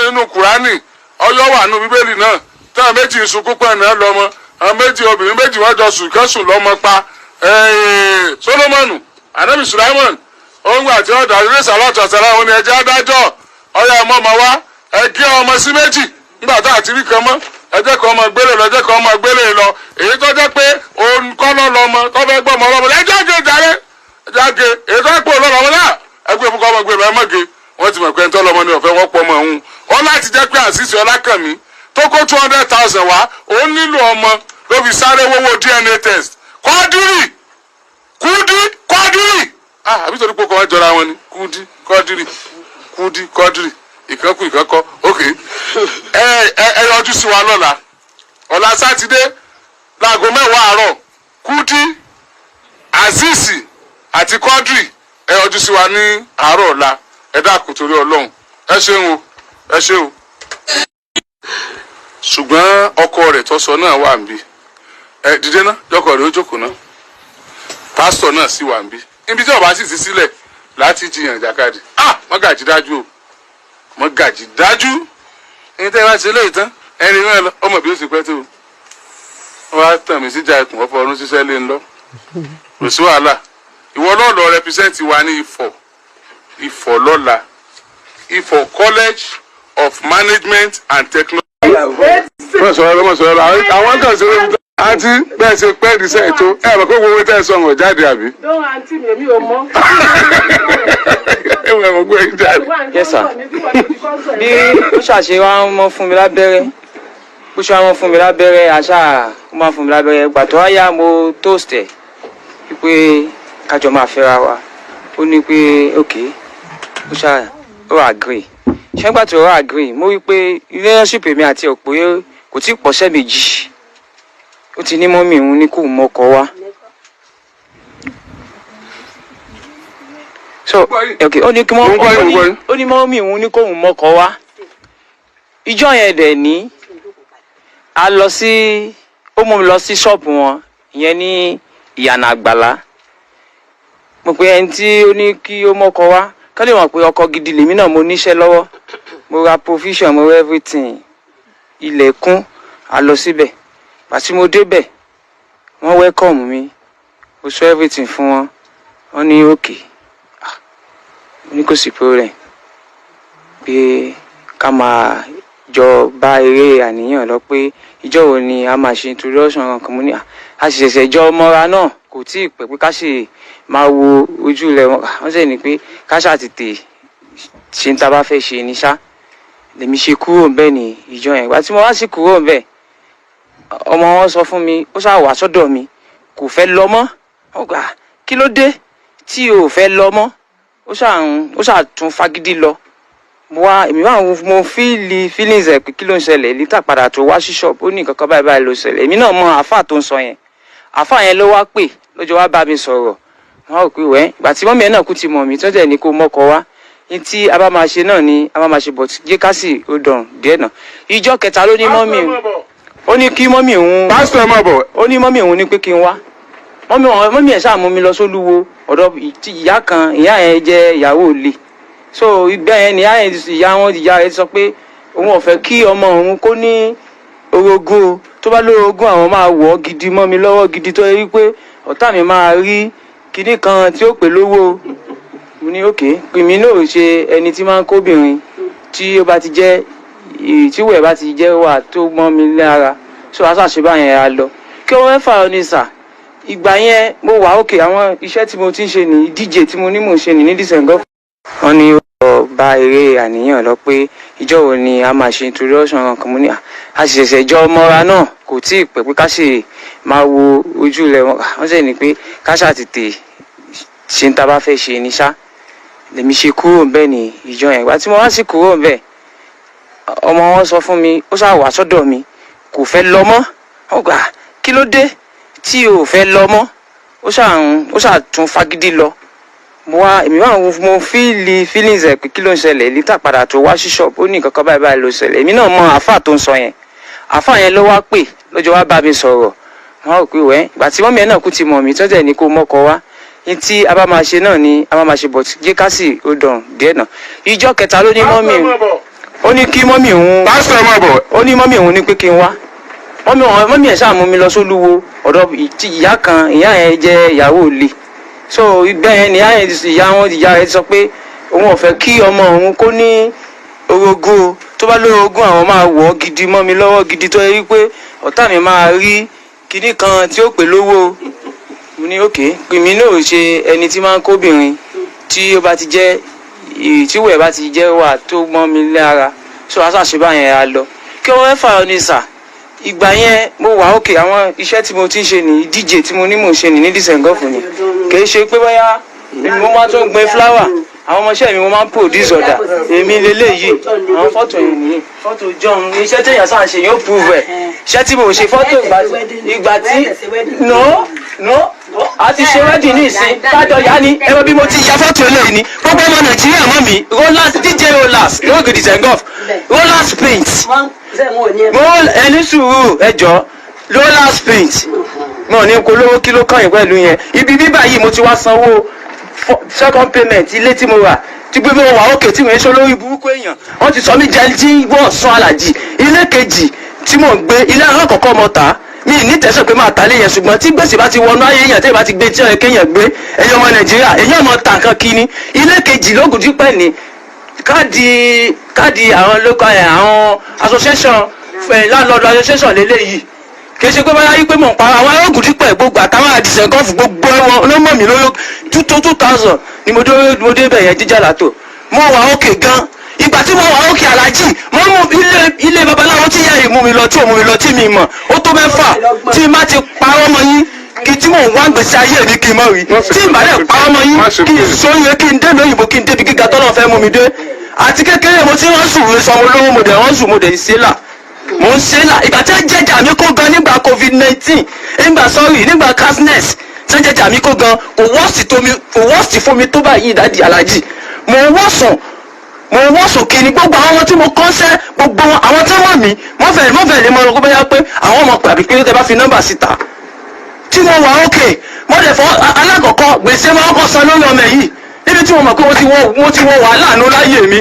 inú Kùránì ọyọ́ wà nù Bíbélì náà táwọn méjì sunkún pẹ̀ náà lọ́mọ àwọn méjì obìnrin méjì wọ́n jọ sùn kẹ́sùn lọ́mọ pa Solomoni anabi Sulaimon ohun àti ọ̀dà ìrẹsà lọ́tọ̀ọ̀tọ̀ àwọn ẹ̀jẹ̀ adájọ́ ọyọ ọmọ ọmọ wa ẹ̀gẹ́ ọmọ sí méjì nígbà tá àti rí kan mọ́ ẹjẹ́ kan ọmọ gbélé lọ ẹjẹ́ kan ọmọ gbélé lọ èyí tó jẹ́ pé òun kọ́ lọ́ lọ́mọ tó fẹ́ gbọ́ ọmọ ọlọ́mọ ẹjẹ́ gé jàre ẹjẹ́ gé èyí tó jẹ́ pé òun lọ́mọ náà ẹgbẹ́ fún kọ́ ọmọ gbélé ọmọ gé wọ́n ti mọ̀ pé ẹ̀ńtọ́ lọ́mọ ni ọ̀fẹ́ wọ́pọ̀ ọmọ òun ó láti jẹ́ pé Azeez Ọlákànmí tó kó 200,000 wá òun nílò ọmọ ló fi sáré wọ́wọ́ DNA test Kọ́dírì àbí torí pé kọ́ wọ́n jọra wọn ni Kọ́dírì ìkankù ìkankọ ok ẹ yọjú sí wa lọ́la ọ̀la sátidé láago 10 àárọ̀ Kúdí Azeez àti Kọ́dírì ẹ yọjú sí wa ní àárọ̀ ọ̀la ẹ dákun torí Ọlọ́run ẹ ṣeun o ṣùgbọ́n ọkọ rẹ̀ tó sọ náà wà níbí ẹ dìde náà lọ́kọ rẹ̀ ó jókòó náà pásítọ̀ náà sì wà níbí níbi tí ọba sì ti sílẹ̀ láti jiyàn jàkadì mọ́gàjí dájú o mọ́gàjí dájú ẹni tẹ́ wá ṣe lè tán ẹni náà lọ ọmọ bí ó sì pẹ́ tó wọ́n á tàn mí síjà ikùn ọ̀pọ̀ ọdún ṣiṣẹ́ lé ń lọ kò sí wàhálà ìwọ náà lọ rẹpísẹ́ǹtì wa ní Ifọ̀ lọ́la Ifọ̀ College of Management and Technology. wọ́n sọ̀rọ̀ àwọn kan ṣe lóbi àǹtí bẹ́ẹ̀ ṣe pẹ́ ìdíṣẹ́ ètò ẹ̀ mọ̀ kó gbogbo tẹ́ ẹ sọ ọ̀hún jáde àbí. lóhùn àǹtí mi èmi ò mọ̀. ẹ wọ ẹ̀mọ̀ gbé yín jáde. Yes sir. bí ó ṣàṣe wá ń mọ fún mi lábẹ́rẹ́ bó ṣe àwọn fún mi lábẹ́rẹ́ àṣà ó máa fún mi lábẹ́rẹ́ ìgbà tó wáyà mo toast ẹ̀ wípé kájọ máa fẹ́ra wa ó ní pé ok ó ṣáà ó agree ṣé nígbà tó agree mo rí pé relationship mi àti ọ̀pọ̀ kò tí ì pọ̀ṣẹ́ méjì ó ti ní mọ́mì òun ní kò mọ́kọ wá. so ok ó ní mọ́mì òun ní kò mọ́kọ wá ìjọ yẹn dẹ̀ ní a lọ sí ó mú mi lọ sí ṣọ́ọ̀bù wọn ìyẹn ní ìyànà àgbàlá mo pe ẹni tí ó ní kí ó mọ́kọ wá ká lè mọ̀ pé ọkọ gidi lèmi náà mo níṣẹ́ lọ́wọ́ mo ra provision mo ra everything ilẹ̀ kún a lọ síbẹ̀ pàtí mo débẹ̀ wọ́n welcome mi mo sọ everything fún wọn wọ́n ní okay mo ní kò sí problem pé ká máa jọ bá eré àníyàn lọ pé ìjọ wo ni a máa ṣe introduction kankan mo ní a sì ṣẹ̀ṣẹ̀ jọ mọ́ra náà kò tí ì pẹ́ pé ká sì máa wo ojú ilẹ̀ wọ́n sì ní pé ká ṣàtètè ṣe ń ta bá fẹ́ ṣe ní ṣá lèmi ṣe kúrò ńbẹ̀ ní ìjọ yẹn ìgbà tí mo wá sí kúrò ńbẹ̀ ọmọ wọn sọ fún mi ó ṣáà wá sọ́dọ̀ mi kò fẹ́ lọ mọ́ ó gbà kí ló dé tí o ò fẹ́ lọ mọ́ ó ṣáà tún fagídí lọ èmi wà mo feelings ẹ̀ pé kí ló ń ṣẹlẹ̀ lítà padà tó wá sí ṣọ́ọ̀bù ó ní nǹkan kan báyìí ló ṣẹlẹ̀ èmi náà mọ àáfà tó ń sọ yẹn àáfà yẹn ló wá pè lọ́jọ́ wá bá mi sọ̀rọ̀ wọn ò pé wẹ́ ìgbà tí mọ́mí ẹ̀ náà kú ti mọ̀ mí tó dẹ̀ ní kó mọ́kọ wá ní tí a bá máa ṣe náà ni a bá máa ṣe bọ̀ jẹ́ ká sì ó dàn díẹ̀ náà ìjọ kẹta ló ní mọ́mí ó ní kí mọ́mí òun pásítọ̀ má bọ̀ ó ní mọ́mí òun ní pé kí n wá mọ́mí ẹ̀ ṣáà mú mi lọ sólúwo ọ̀dọ̀ ìyá kan ìyá yẹn jẹ́ ìyàwó òle so ìgbà yẹn ni ìyá rẹ̀ sọ pé òun ò fẹ́ kí ọmọ òun kó ní orogún tó bá lórogún àwọn máa wọ̀ ọ́ gidi mọ́ mi lọ́wọ́ gidi tó yẹ wípé ọ̀tá mi máa rí kinní kan tí ó pè lówó mo ní òkè pèmí náà ṣe ẹni tí máa ń kóbìnrin tí ó bá ti jẹ́ ìtíwẹ̀ bá ti jẹ́ wà tó mọ́ mi lára so aṣáṣe báyẹn á lọ kí wọ́n fà ọ́ ní sà ìgbà yẹn mo wà òkè àwọn iṣẹ́ tí mo ti ń ṣe ní díje tí mo ní mò ń ṣe ní dísẹ̀ngọ́ wọ́n ní ó bá eré àníyàn lọ pé ìjọ wo ni a máa ṣe introduction kankan mo ní a sì ṣẹ̀ṣẹ̀ jọ mọ́ra náà kò tí ì pẹ́ pé ká sì máa wo ojú ilẹ̀ wọ́n sì ní pé ká ṣàtètè ṣe ń ta bá fẹ́ ṣe ní ṣá lèmi ṣe kúrò ńbẹ̀ ní ìjọ yẹn ìgbà tí mo wá sí kúrò ńbẹ̀ ọmọ wọn sọ fún mi ó ṣáà wá sọ́dọ̀ mi kò fẹ́ lọ mọ́ ó gbà kí ló dé tí o ò fẹ́ lọ mọ́ ó ṣáà tún fagídí lọ èmi wà mo feelings ẹ̀ pé kí ló ń ṣẹlẹ̀ lítà padà tó wá sí ṣọ́ọ̀bù ó ní nǹkan kan báyìí ló ṣẹlẹ̀ èmi náà mọ àáfà tó ń sọ yẹn àáfà yẹn ló wá pè lọ́jọ́ wá bá mi sọ̀rọ̀ wọn ò pé wẹ́ ìgbà tí mọ́mí ẹ̀ náà kú ti mọ̀ mí tó dẹ̀ ní kó mọ́kọ wá ní tí a bá máa ṣe náà ni a bá máa ṣe bọ̀ jẹ́ ká sì ó dàn díẹ̀ náà ìjọ kẹta ló ní mọ́mí ó ní kí mọ́mí òun pásítọ̀ má bọ̀ ó ní mọ́mí òun ní pé kí n wá mọ́mí ẹ̀ ṣáà mú mi lọ sólúwo ọ̀dọ̀ ìyá kan ìyá yẹn jẹ́ ìyàwó òle so ìgbà yẹn ni ìyá rẹ̀ sọ pé òun ò fẹ́ kí ọmọ òun kó ní orogún tó bá lórogún àwọn máa wọ̀ ọ́ gidi mọ́ mi lọ́wọ́ gidi tó yẹ wípé ọ̀tá mi máa rí kinní kan tí ó pè lówó mo ní òkè pèmí náà ṣe ẹni tí máa ń kóbìnrin tí ó bá ti jẹ́ ìtíwẹ̀ bá ti jẹ́ wà tó mọ́ mi lára so aṣáṣe báyẹn á lọ kí wọ́n fà ọ́ ní sà ìgbà yẹn mo wà òkè àwọn iṣẹ́ tí mo ti ń ṣe ní díje tí mo ní mò ń ṣe ní dísẹ̀ngọ́fù ni kì í ṣe pé bóyá èmi mo máa tún gbin fúláwà àwọn ọmọọṣẹ́ mi mo máa ń produce ọ̀dà èmi lélẹ́yìí àwọn fọ́tò yìí nìyí fọ́tò john iṣẹ́ téèyàn sáà ń ṣe yóò prove ẹ̀ iṣẹ́ tí mo ṣe fọ́tò ìgbà tí no a ti ṣe wedding ní ìsìn kájọ yá ni ẹ mọ̀ bí mo ti ya fọ́tò eléyìí ni gbogbo ọmọ nàìjíríà mọ̀ mí rollers dj rollers lóògì dísẹ̀ngọ́f rollers paint ẹni sùúrù ẹjọ́ rollers paint mo ní kó lówó kí ló kàn yín pẹ̀lú yẹn ibi bíbá yìí mo ti wá sanwó second payment ilé tí mo rà tí gbé mo wà òkè tí mo ń ṣe lórí burúkú èèyàn wọ́n ti sọ mí jẹ́ tí wọ́n sún alájì ilé kejì tí mò ń gbé ilé alákọ̀ọ́kọ́ mo tà mi ní tẹ̀sán pé máa tà lé yẹn ṣùgbọ́n tí gbèsè bá ti wọnú ayé èèyàn tẹ́lẹ̀ bá ti gbé tí ọ̀rẹ́ kéèyàn gbé ẹ̀yọ́ ọmọ nàìjíríà èèyàn mọ̀ tà nǹkan kíní ilé kejì lóògùn dípẹ́ ní káàdì àwọn local àwọn association landlord association lélẹ́yìí kì í ṣe pé báyá yí pé mò ń para àwọn arógùn dípẹ́ gbogbo àtàwọn àdìsẹ́ńgọ́fù gbogbo ẹ̀wọ̀n ló mọ̀ mí lórí 2000 ni mo dé bẹ̀ yẹn jíjà látò mo wà òkè gan ìgbà tí mo wà òkè alájì mo mú ilé babaláwo tí ìyá yìí mú mi lọ tí ò mú mi lọ tí mi mọ̀ ó tó mẹ́fà tí má ti parọ́ mọ́ yín kí tí mò ń wá gbèsè ayé mi kí n mọ̀ rí tí ìbálẹ̀ parọ́ mọ́ yín kí n sóyè kí n dé lóyìnbó kí n débi gíga tọ́lọ́ fẹ́ mú mi dé àti kékeré mo ti rán sùn sọmọ olówó mo dẹ̀ rán sùn mo dẹ̀ ṣe là mo ń ṣe là ìgbà tí wọ́n jẹ́jà mi kó gan nígbà covid-19 nígbà casness tí wọ́n jẹ́jà mi kó gan kò wọ́ọ̀sì fún mi tó báyìí ìdajì alájì mo wọ́ọ̀sùn kí ni gbogbo àwọn tí mo kọ́ṣẹ́ gbogbo àwọn tí wọ́n mi wọ́n fẹ́ lè mọ ọ̀rọ̀ bóyá pé àwọn ọmọ pàbí pé tẹ́ bá fi nọ́mbà síta tí mo wà ókè mo dẹ̀ fọ́ alákọ̀ọ́kọ́ gbèsè máa kọ́ san lórí ọmọ yìí níbi tí mo mọ̀ pé wọ́n ti wọ́n wàhálà nù láyé mi.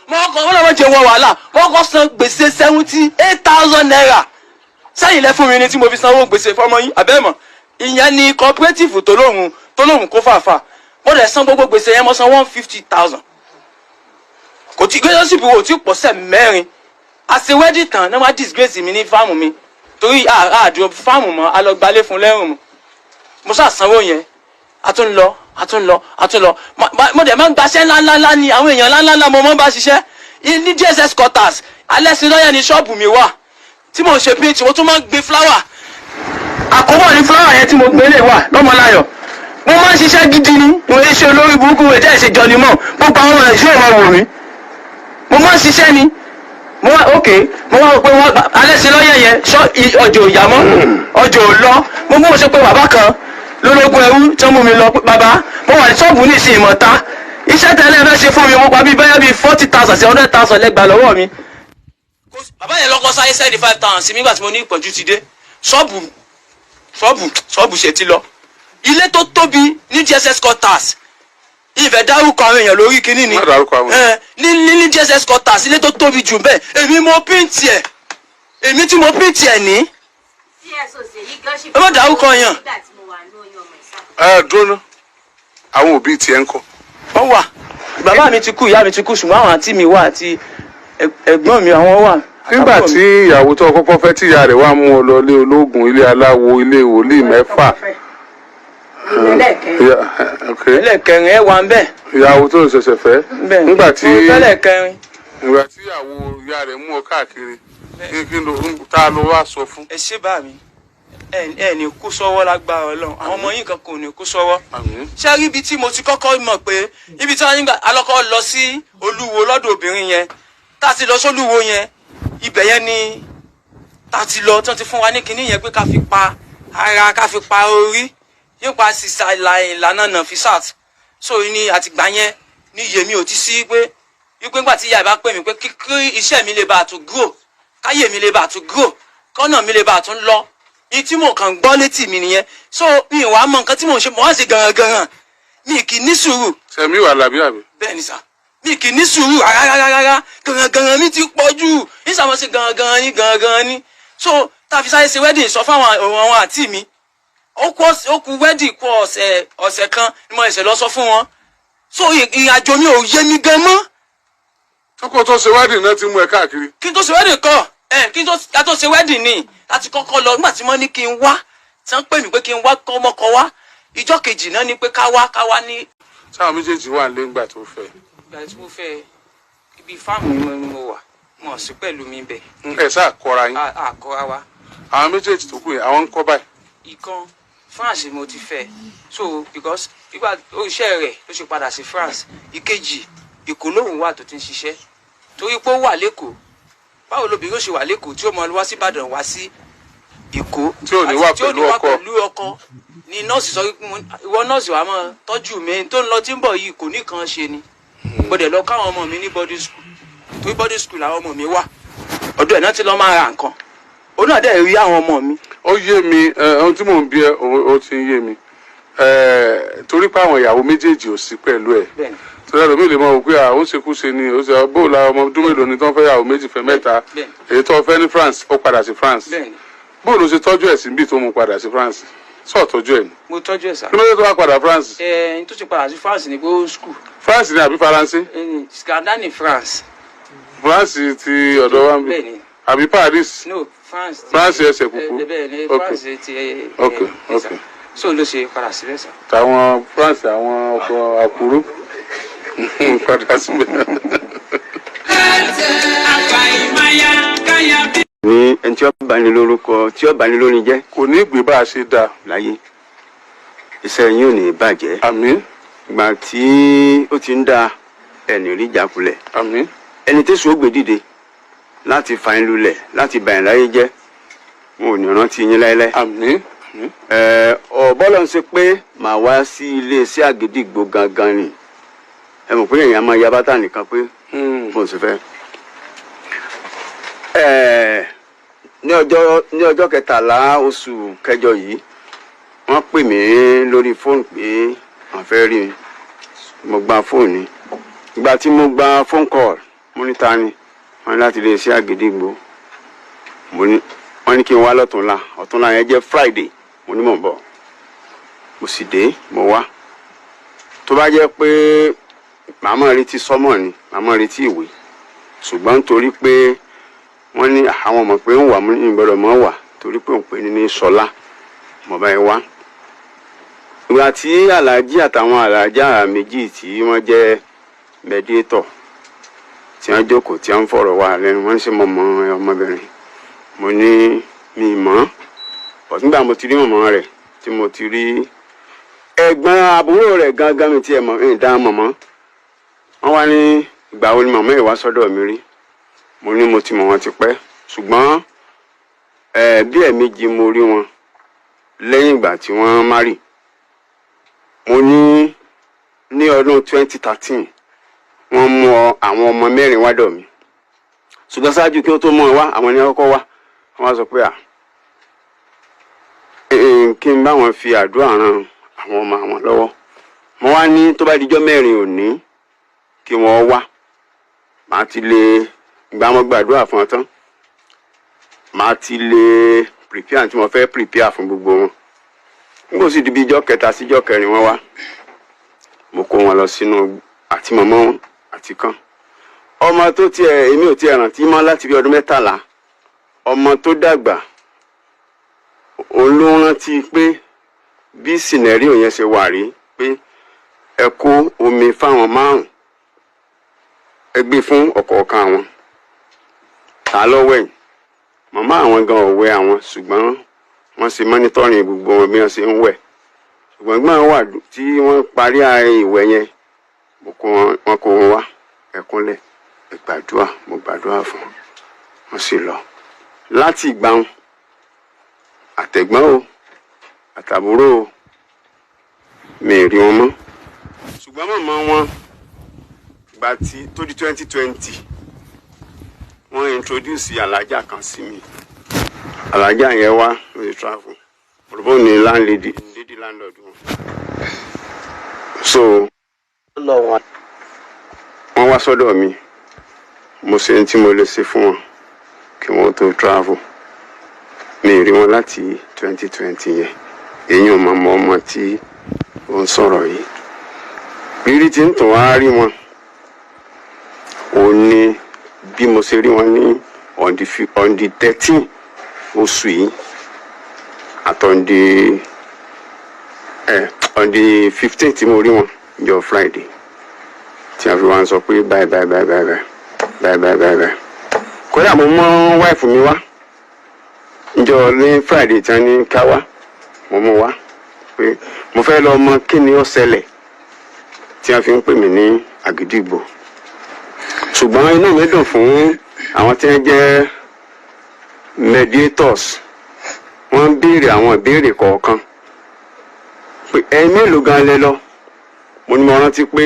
wọ́n lọ́wọ́ jẹ́ wọ́n wàhálà wọ́n kọ́ san gbèsè 78,000 naira sẹ́yìn lẹ́ fún mi ni tí mo fi sanwó gbèsè fọmọ yín àbẹ́mọ̀ ìyẹn ni cooperative tó lóhùn kó fàáfà mo dẹ̀ san gbogbo gbèsè yẹn mo san 150,000 kò tí gbèsè wo tí pọ̀ sẹ́ mẹ́rin àṣewẹ́dì tán ní wọ́n disgrace mi ní fáàmù mi torí àdúró fáàmù mọ́ alọ́gbalé fún lẹ́rùn mo ṣàsanwó yẹn a tún lọ mo dẹ̀ máa ń gbaṣẹ́ ńláńlá ni àwọn èèyàn ńláńlá mo máa ń bá ṣiṣẹ́ ní DSS quarters alẹ́ sí lọ́yẹ̀ ní ṣọ́ọ̀bù mi wà tí mo ń ṣe paint mo tún máa ń gbé flower àkóbọ̀ ní flower yẹn tí mo gbé lè wà lọ́mọláyọ̀ mo máa ń ṣiṣẹ́ gidi ni mo ń ṣe olórí burúkú ètò ìṣèjọ ni mọ̀ gbogbo àwọn ọ̀rẹ́ ìṣòro máa wò mí mo máa ń ṣiṣẹ́ ni mo wá rò pé alẹ́ sí lọ́yẹ̀ yẹn ọjọ́ ìyàmọ́ ọjọ́ ò lọ mo mú ṣe pé bàbá kan lólógún ẹrú tí wọ́n mú mi lọ bàbá mo wà ní ṣọ́ọ̀bù ní ìsìn ìmọ̀ta iṣẹ́ tẹ́lẹ̀ fẹ́ ṣe fún mi mo pa bí bẹ́ẹ̀ bí 40,000 sí 100,000 lẹ́gbàá lọ́wọ́ mi. bàbá yẹn lọ́kọ́ sáyé 75,000 sí mi nígbà tí mo ní ìpọ́njú ti dé ṣọ́ọ̀bù ṣe ti lọ ilé tó tóbi ní DSS quarters ìfẹ́ dárúkọ àwọn èèyàn lórí kínní ni ní DSS quarters ilé tó tóbi jù bẹ́ẹ̀ èmi tí mo píntì ẹ̀ ní. ẹ má dárúkọ yàn. Dúró ná àwọn òbí tiẹ̀ ń kọ́. wọ́n wà bàbá mi ti kú ìyá mi ti kú ṣùgbọ́n àwọn àǹtí mi wà àti ẹ̀gbọ́n mi àwọn wà. nígbà tí ìyàwó tó kọ́kọ́ fẹ́ tí ìyá rẹ̀ wá mú ọ lọ ilé ológun ilé aláwo ilé wòlíì mẹ́fà. ẹlẹ́kẹrin ẹ wà ń bẹ̀. ìyàwó tó ṣẹ̀ṣẹ̀ fẹ́. nígbà tí ìyàwó ìyá rẹ̀ mú ọ káàkiri kí ló ta ló wá sọ fún. ẹ ṣé bá mi ẹ ní kú sọ́wọ́ lágbára Ọlọ́run àwọn ọmọ yín kan kò ní kú sọ́wọ́. ṣé rí ibi tí mo ti kọ́kọ́ mọ̀ pé ibi tí wọ́n nígbà alọ́kọ́ lọ sí olúwo lọ́dọ̀ obìnrin yẹn tá a ti lọ sólúwo yẹn ibẹ̀ yẹn ni tá a ti lọ tí wọ́n ti fún wa ní kinní yẹn pé ká fi pa ara ká fi pa orí nípa sísá ìlànà náà fi sat so ní àtìgbà yẹn ní yèmí ò ti sí pé wípé ńgbà tí ìyá ìbá pè mí pé kí iṣẹ́ mi lè bá a tún grow káyè mi lè bá a tún grow kọ́nà mi lè bá a tún lọ ní tí mo kàn gbọ́ létí mi nìyẹn so mi ò wá mọ nǹkan tí mò ń ṣe mo wá sí gangan mi kì í ní sùúrù. sẹ́mi wà lábí àbí. bẹ́ẹ̀ ni sà mi kì í ní sùúrù rárá gangan mi ti pọ̀ jù nísàmọ́ sí gangan ni so tá a fi sáré ṣe wedding sọ fáwọn àwọn àǹtí mi ó kú wedding kú ọ̀sẹ̀ kan ni mo ẹ̀sẹ̀ lọ sọ fún wọn so ìrìnàjò mi ò yé mi gan mọ́. tọkọ tó ṣe wedding náà ti mú ẹ káàkiri. kí n tó ṣe wedding kọ́ kí n tó ṣe wedding ni láti kọ́kọ́ lọ nígbà tí wọ́n ní kí n wá tí wọ́n pè mí pé kí n wá kọ́ ọmọkọ wá ìjọ́ kejì náà ni pé ká wá ní. sáwọn méjèèjì wà lé ńgbà tó fẹ́. ìgbà tí mo fẹ́ ibi fáàmù ni mo wà mo sì pẹ̀lú mi bẹ̀. ẹ sáà kọra yín. àkọ́ra wa. àwọn méjèèjì tó kù yẹn àwọn ń kọ́ báyìí. ìkan France mo ti fẹ́ so because ìgbà iṣẹ́ rẹ̀ ló ṣe padà sí France ìkejì Èkó lóhùn wà tó ti ń ṣiṣẹ́ torí pé ó wà lẹ́kọ̀ọ́ báwo lóbìnrin ó ṣe wà lẹ́kọ̀ọ́ tí ó mọ wá sí Ìbàdàn wá sí Èkó tí ò ní wà pẹ̀lú ọkọ ni nọ́ọ̀sì sọ pé ìwọ nọ́ọ̀sì wàá máa tọ́jú mi tó ń lọ tí ń bọ̀ yìí kò ní kan ṣe ni gbọ́dọ̀ lọ káwọn ọmọ mi ní boarding school torí boarding school làwọn ọmọ mi wà ọ̀dọ̀ ẹ̀ náà ti lọ máa ra nǹkan òun náà dẹ̀ rí àwọn ọmọ mi. ó yé mi ohun tí mò ń bí ẹ ó ti ń yé mi torí pé àwọn ìyàwó méjèèjì ò sí pẹ̀lú ẹ̀ torí ẹlòmíì lè mọ òkú à ó ṣekú ṣe ni ó ṣe bó la ọmọ ọdún mélòó ni tó ń fẹ́ yàwó méjì fẹ́ mẹ́ta èyí tó fẹ́ ní France ó padà sí France bó ló ṣe tọ́jú ẹ̀ sí bí tó mú padà sí France sọ tọ́jú ẹ̀ ni. mo tọ́jú ẹ̀ sá. kí ló dé tó wá padà France. n tó ṣe padà sí France ni pé ó school. France ni àbí Faransé. Scandinavia ni France. France ti ọ̀dọ̀ wa ń bí àbí Paris. no France. France ẹsẹ̀ kúkú. bẹ́ẹ̀ ni France ti. ok so ló ṣe padà síbẹ̀ sá. tàwọn France àwọn ọkọ̀ àkúrú padà síbẹ̀. ní ẹni tí ó bá ní lórúkọ tí ó bá ní lórí jẹ́ kò ní gbé bá a ṣe dáa láyé iṣẹ́ yín ò ní bàjẹ́ àmín ìgbà tí ó ti ń da ẹni rí jákulẹ̀ àmín ẹni tí sùn ó gbé dìde láti fa yín lulẹ̀ láti bà yín láyé jẹ́ wọn ò ní rántí yín láéláé. àmín ọ̀bọ́lọ̀ ń ṣe pé màá wá sí iléeṣẹ́ Àgídìgbò gangan ni ẹ mọ̀ pé èèyàn máa ya bàtà nìkan pé mo sì fẹ́. ní ọjọ́ 13 oṣù kẹjọ yìí wọ́n pè mí lórí fóònù pé wọ́n fẹ́ rí mi mo gba fóònù ni ìgbà tí mo gba phone call mo ní ta ni wọ́n ní láti iléeṣẹ́ Àgídìgbò wọ́n ní kí n wá ọ̀túnla yẹn jẹ́ Friday mo ní mò ń bọ̀ mo sì dé mo wá tó bá jẹ́ pé màmá retí sọ́mọ̀ ni màmá retí ìwé ṣùgbọ́n nítorí pé wọ́n ní àwọn ọmọ pé ń wà mú ìgbọ́dọ̀ mọ́ wà torí pé òun pè ní Ṣọlá mo bá yẹn wá ìgbà tí aláàjì àtàwọn aláàjà méjì tí wọ́n jẹ́ mẹ́díétọ̀ tí wọ́n jókòó tí wọ́n fọ̀rọ̀ wá lẹ́nu wọ́n ń ṣe mọ̀mọ́ ọmọbìnrin mo ní mi mọ̀ ọ́ nígbà mo ti rí mọ̀mọ́ rẹ̀ tí mo ti rí ẹ̀gbọ́n àbúrò rẹ̀ gangan mi tí ẹ̀ mọ̀ ẹ̀ dá mọ̀mọ́ wọ́n wá ní ìgbà wo ni mọ̀mọ́ ẹ̀ wá sọ́dọ̀ mi rí mo ní mo ti mọ̀ wọ́n ti pẹ́ ṣùgbọ́n bí ẹ̀ẹ̀mejì mo rí wọn lẹ́yìn ìgbà tí wọ́n márì mo ní ọdún 2013 wọ́n mú àwọn ọmọ mẹ́rin wádọ̀ mi ṣùgbọ́n ṣáájú kí ó tó mú ọ wá àwọn ènìyàn kọ́kọ́ wá wọ́n sọ pé kí n bá wọn fi àdúrà ran àwọn ọmọ àwọn lọ́wọ́ mo wá ní tó bá dijọ́ mẹ́rin òní kí wọ́n wá màá ti lè gbà wọ́n gbàdúrà fún ọ tán màá ti lè prepare tí mo fẹ́ prepare fún gbogbo wọn nígbà sì di bí ijọ́ kẹta sí ijọ́ kẹrin wọ́n wá mo kó wọn lọ sínú àti mọ̀mọ́ wọn àti kan ọmọ tó tiẹ̀ èmi ò tiẹ̀ rántí mọ́ láti bí ọdún 13 ọmọ tó dàgbà òun ló rántí pé bí sinẹ́ríò yẹn ṣe wà rí pé ẹ kó omi fáwọn 5 ẹ gbé fún ọ̀kọ̀ọ̀kan àwọn ta lọ́wọ́ ẹ̀yìn màmá àwọn gan ọ̀wẹ́ àwọn ṣùgbọ́n wọ́n ṣe mọ́nítọ́rìn gbogbo wọn bí wọ́n ṣe ń wẹ̀ ṣùgbọ́n gbọ́n wà tí wọ́n parí ìwẹ̀ yẹn wọ́n kó wọn wá ẹ̀kúnlẹ̀ ìgbàdúrà mo gbàdúrà fún wọn sì lọ láti ìgbà wọn àtẹ̀gbọ́n o àtàbúrò o mi ì rí wọn mọ́ ṣùgbọ́n màmá wọn ìgbà tí tó di 2020 wọ́n introduce alájà kan sí mi alájà yẹn wá lórí travel òrùbó ní landlady landlord wọn so wọ́n wá sọ́dọ̀ mi mo ṣe tí mo lè ṣe fún wọn kí wọ́n tó travel mi ì rí wọn láti 2020 yẹn èyí ò mọ ọmọ tí ó ń sọ̀rọ̀ yìí rírí tí ń tàn wá rí wọn ò ní bí mo ṣe rí wọn ní on the 13 oṣù yìí on the 15 tí mo rí wọn jọ Friday tí a fi wá ń sọ pé bye kódà mo mọ wáìfù mi wá njọ ní Friday tí a ní ká wá mo mú wá pé mo fẹ́ lọ mọ kí ni ó ṣẹlẹ̀ tí a fi ń pè mí ní Àgídìgbò ṣùgbọ́n inú mi dùn fún àwọn tí wọ́n jẹ́ mediators wọ́n ń béèrè àwọn ìbéèrè kọ̀ọ̀kan pé ẹ̀yin mélòó gan lẹ lọ mo ní mo rántí pé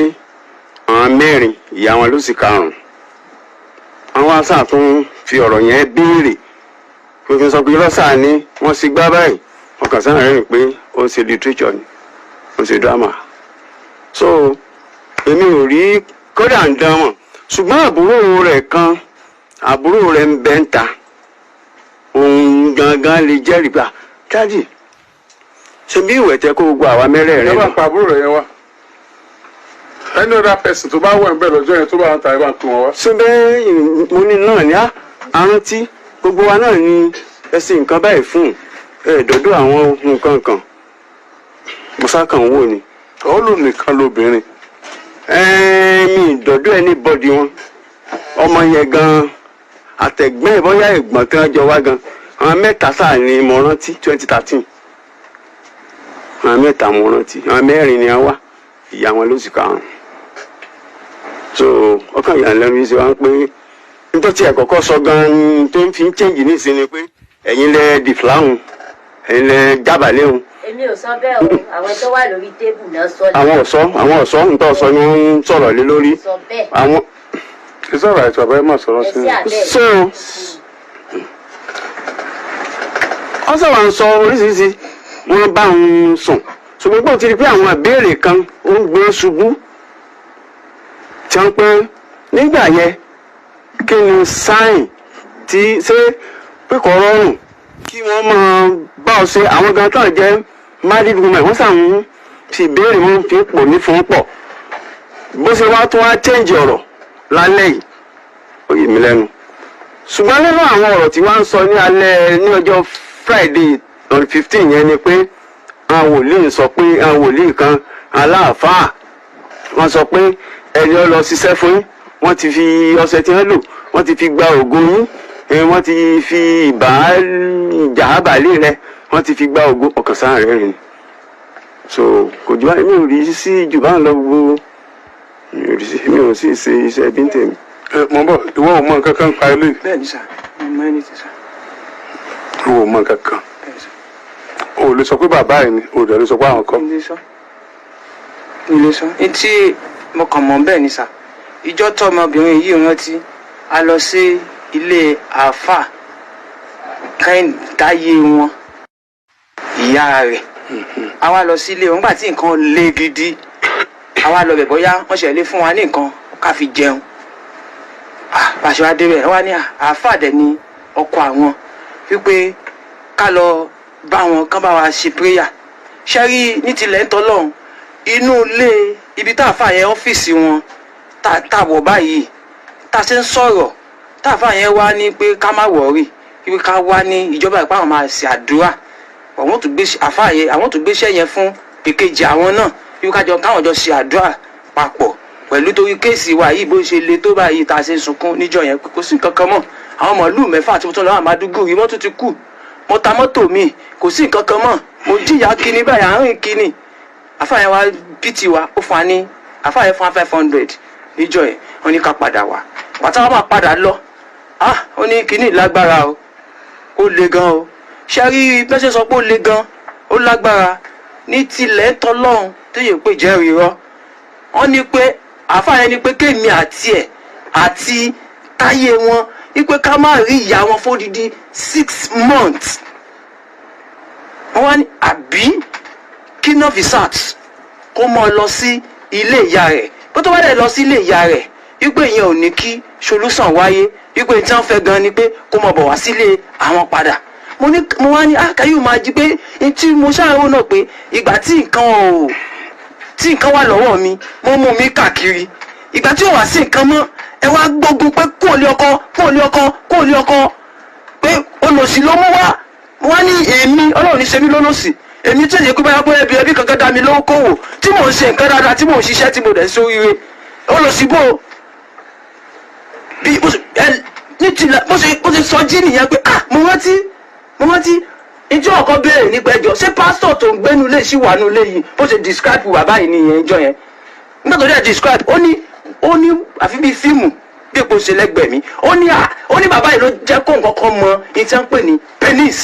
àwọn 4 ìyá wọn ló sì 5 àwọn àṣà tún fi ọ̀rọ̀ yẹn béèrè pé kí n sọ pé lọ́sà ni wọ́n sì gbá báyìí wọ́n kàn sáà rẹ́rìn pé ó ń ṣe literature ni ó ń ṣe drama so èmi ò rí kódà ń dán mọ̀ ṣùgbọ́n àbúrò rẹ̀ ń bẹ́ ń ta òun gangan lè jẹ́rìí gbà dájì ṣe bí ìwẹ̀ tẹ́ kó gbogbo àwa mẹ́rẹ̀ẹ̀rin ẹ bá pa àbúrò rẹ̀ yẹn wá any other person tó bá wọ̀ ń bẹ̀ lọ́jọ́ yẹn tó bá ń ta ẹ bá ń pè wọ́n wá. ṣé bẹ́ẹ̀ mo ní náà ní àrántí gbogbo wa náà ní ẹsẹ̀ nǹkan báyìí fún dọ́dọ̀ àwọn nǹkan kan mo sákàn wò ni. ó lò nìkan lóbìnrin. mi dọ́dọ̀ anybody wọn ọmọ yẹn gan àtẹ̀gbẹ́ bóyá ẹ̀gbọ́n tí wọ́n jọ wá gan àwọn mẹ́ta sáà ni mo rántí 2013 àwọn mẹ́ta mo rántí àwọn mẹ́rin ni wọ́n wá ìyá wọn ló sì karùn-ún so ọkàn ìyá lẹ́nu yìí ṣe wá ń pé nítorí ẹ̀kọ́kọ́ sọ gan-an tó ń fi ń change ní ìsinmi pé ẹ̀yin lẹ dìfláhùn ẹ̀yin lẹ jábàléhùn. èmi ò sọ bẹ́ẹ̀ o àwọn tó wà lórí tébù náà sọ ní. àwọn ọ̀sọ́ ń tọ́ sọ ni wọ́n ń sọ̀rọ̀ lé lórí. sọ bẹ́ẹ̀. àwọn. ìsọ̀rọ̀ àìsàn àbáyé máa sọ̀rọ̀ sí i. so wọ́n sábà ń sọ oríṣiríṣi wọ́n bá ń sùn ṣùgbọ́n pé ó ti rí pé àwọn ìbéèrè kan ó ń gbé ṣubú tí wọ́n pé nígbà yẹn kí ni sáìn tí ṣé pé kò rọrùn kí wọ́n máa bá ọ ṣe àwọn gan tán jẹ́ married women wọ́n sàn fi ìbéèrè wọn fi pò ní fún pọ̀ bó ṣe wá tó wá change ọ̀rọ̀ lálẹ́ yìí ó yé mi lẹ́nu ṣùgbọ́n nínú àwọn ọ̀rọ̀ tí wọ́n ń sọ ní alẹ́ ní ọjọ́ Friday on 15 yẹn ni pé àwọn wòlíì sọ pé àwọn wòlíì kan aláàfáà wọ́n sọ pé ẹni ó lọ ṣiṣẹ́ fún yín wọ́n ti fi ọṣẹ tí wọ́n lò wọ́n ti fi gba ògo yín wọ́n ti fi ìjà àbálẹ̀ rẹ wọ́n ti fi gba ògo ọkàn sáà rẹ̀ rìn so kò jù báyìí mi ò rí sí jù bá ń lọ gbogbo mi ò sì ṣe iṣẹ́ bí ń tèmi. mo bọ̀ ìwọ ò mọ nǹkan kan pa ilé. bẹ́ẹ̀ni sà mo mọ ẹni tí sà. ìwọ ò mọ nǹkan kan. bẹ́ẹ̀ni sà. o ò lè sọ pé bàbá ẹ ni o ò dẹ̀ lè sọ pé àwọn kan. ilé sọ etí mo kàn mọ̀ bẹ́ẹ̀ ni sà ìjọ tó ọmọbìnrin yìí rántí a lọ sí ilé àáfà kẹ́ńdáyé wọn ìyá rẹ̀ a wá lọ sí ilé wọn nígbà tí nǹkan le gidi a wá lọ bẹ̀ bóyá wọ́n ṣe lè fún wa ní nǹkan ká fi jẹun pàṣẹ wa débẹ̀ wá ní àáfà dẹ̀ ni ọkọ àwọn wípé ká lọ bá wọn kán bá wa ṣe prayer ṣe rí ní tilẹ̀ ń tọ́lọ́run inú ilé ibi tá a fà yẹn ọ́fíìsì wọn tá a wọ̀ báyìí tá a ṣe ń sọ̀rọ̀ tá a fà yẹn wá ní pé ká má wọ̀ọ́rì wípé ká wá ní ìjọba ìpá àwọn máa ṣe àdúrà àwọn tó gbé àfà yẹn àwọn tó gbéṣẹ́ yẹn fún èkejì àwọn náà wípé káwọn jọ ṣe àdúrà papọ̀ pẹ̀lú torí kéèsì wa yìí bó ṣe le tó báyìí tá a ṣe ń sunkún níjọ́ yẹn kò sí nǹkan kan mọ́ àwọn mọ̀lúù mẹ́fà tí mo tún lọ́wọ́ àmàdúgbò rí mọ́tò ti kú mo ta mọ́tò mi kò sí nǹkan kan mọ́ mo jìyà kíní báyìí àárín kíní àfààyàn wa pt wa ó fún wa ní àfààyàn fún wa 500 níjọ́ yẹn wọ́n ní ká padà wá pàtà wọn máa padà lọ ó ní kíní lágbára o ó le gan o ṣe rí bẹ́sẹ̀ sọ pé ó le gan ó lágbára ní tilẹ̀ tọ́lọ́run tó yẹ pé jẹ́rìí rọ́ wọ́n ní pé àfààyàn ní pé kéèmí àti ẹ̀ àti táyé wọn wípé ká má rí ìyá wọn fódìdí 6 months wọ́n wá ní àbí kí Novisat kó mọ lọ sí ilé ìyá rẹ̀ bó tó bá dẹ̀ lọ sí ilé ìyá rẹ̀ wípé ìyẹn ò ní kí solution wáyé wípé tí wọ́n fẹ́ gan ni pé kó mọ bọ̀ wá sílé àwọn padà mo wá ní àkàyù máa jí pé tí mo ṣàrò náà pé ìgbà tí nǹkan wà lọ́wọ́ mi mo mú mi káàkiri ìgbà tí ò wá sí nǹkan mọ́ ẹ wá gbógun pé kó lé ọkọ pé olòṣì ló mú wá ní èmi Ọlọ́run ní ṣe mí lólòṣì èmi tí èyí kú báyà pé ẹbí kankan dá mi lówó kówò tí mò ń ṣe nǹkan dáadáa tí mò ń ṣiṣẹ́ tí mo dẹ̀ sóríire olòṣì bò bí ní tilẹ̀ bó ṣe sọ jí nìyẹn pé mo rántí ìjọ ọkọ béèrè nípa ẹjọ́ ṣé pásítọ̀ tó ń gbénu lè ṣì wà nù lé yìí bó ṣe describe bàbá yìí nìyẹn ìjọ yẹn nígbà tó dẹ̀ describe ó ní àfi bíi fíìmù bí èpo ṣe lẹ́gbẹ̀ẹ́ mi ó ní bàbá yìí ló jẹ́ kó nǹkan kan mọ ní tí wọ́n ń pè ní penis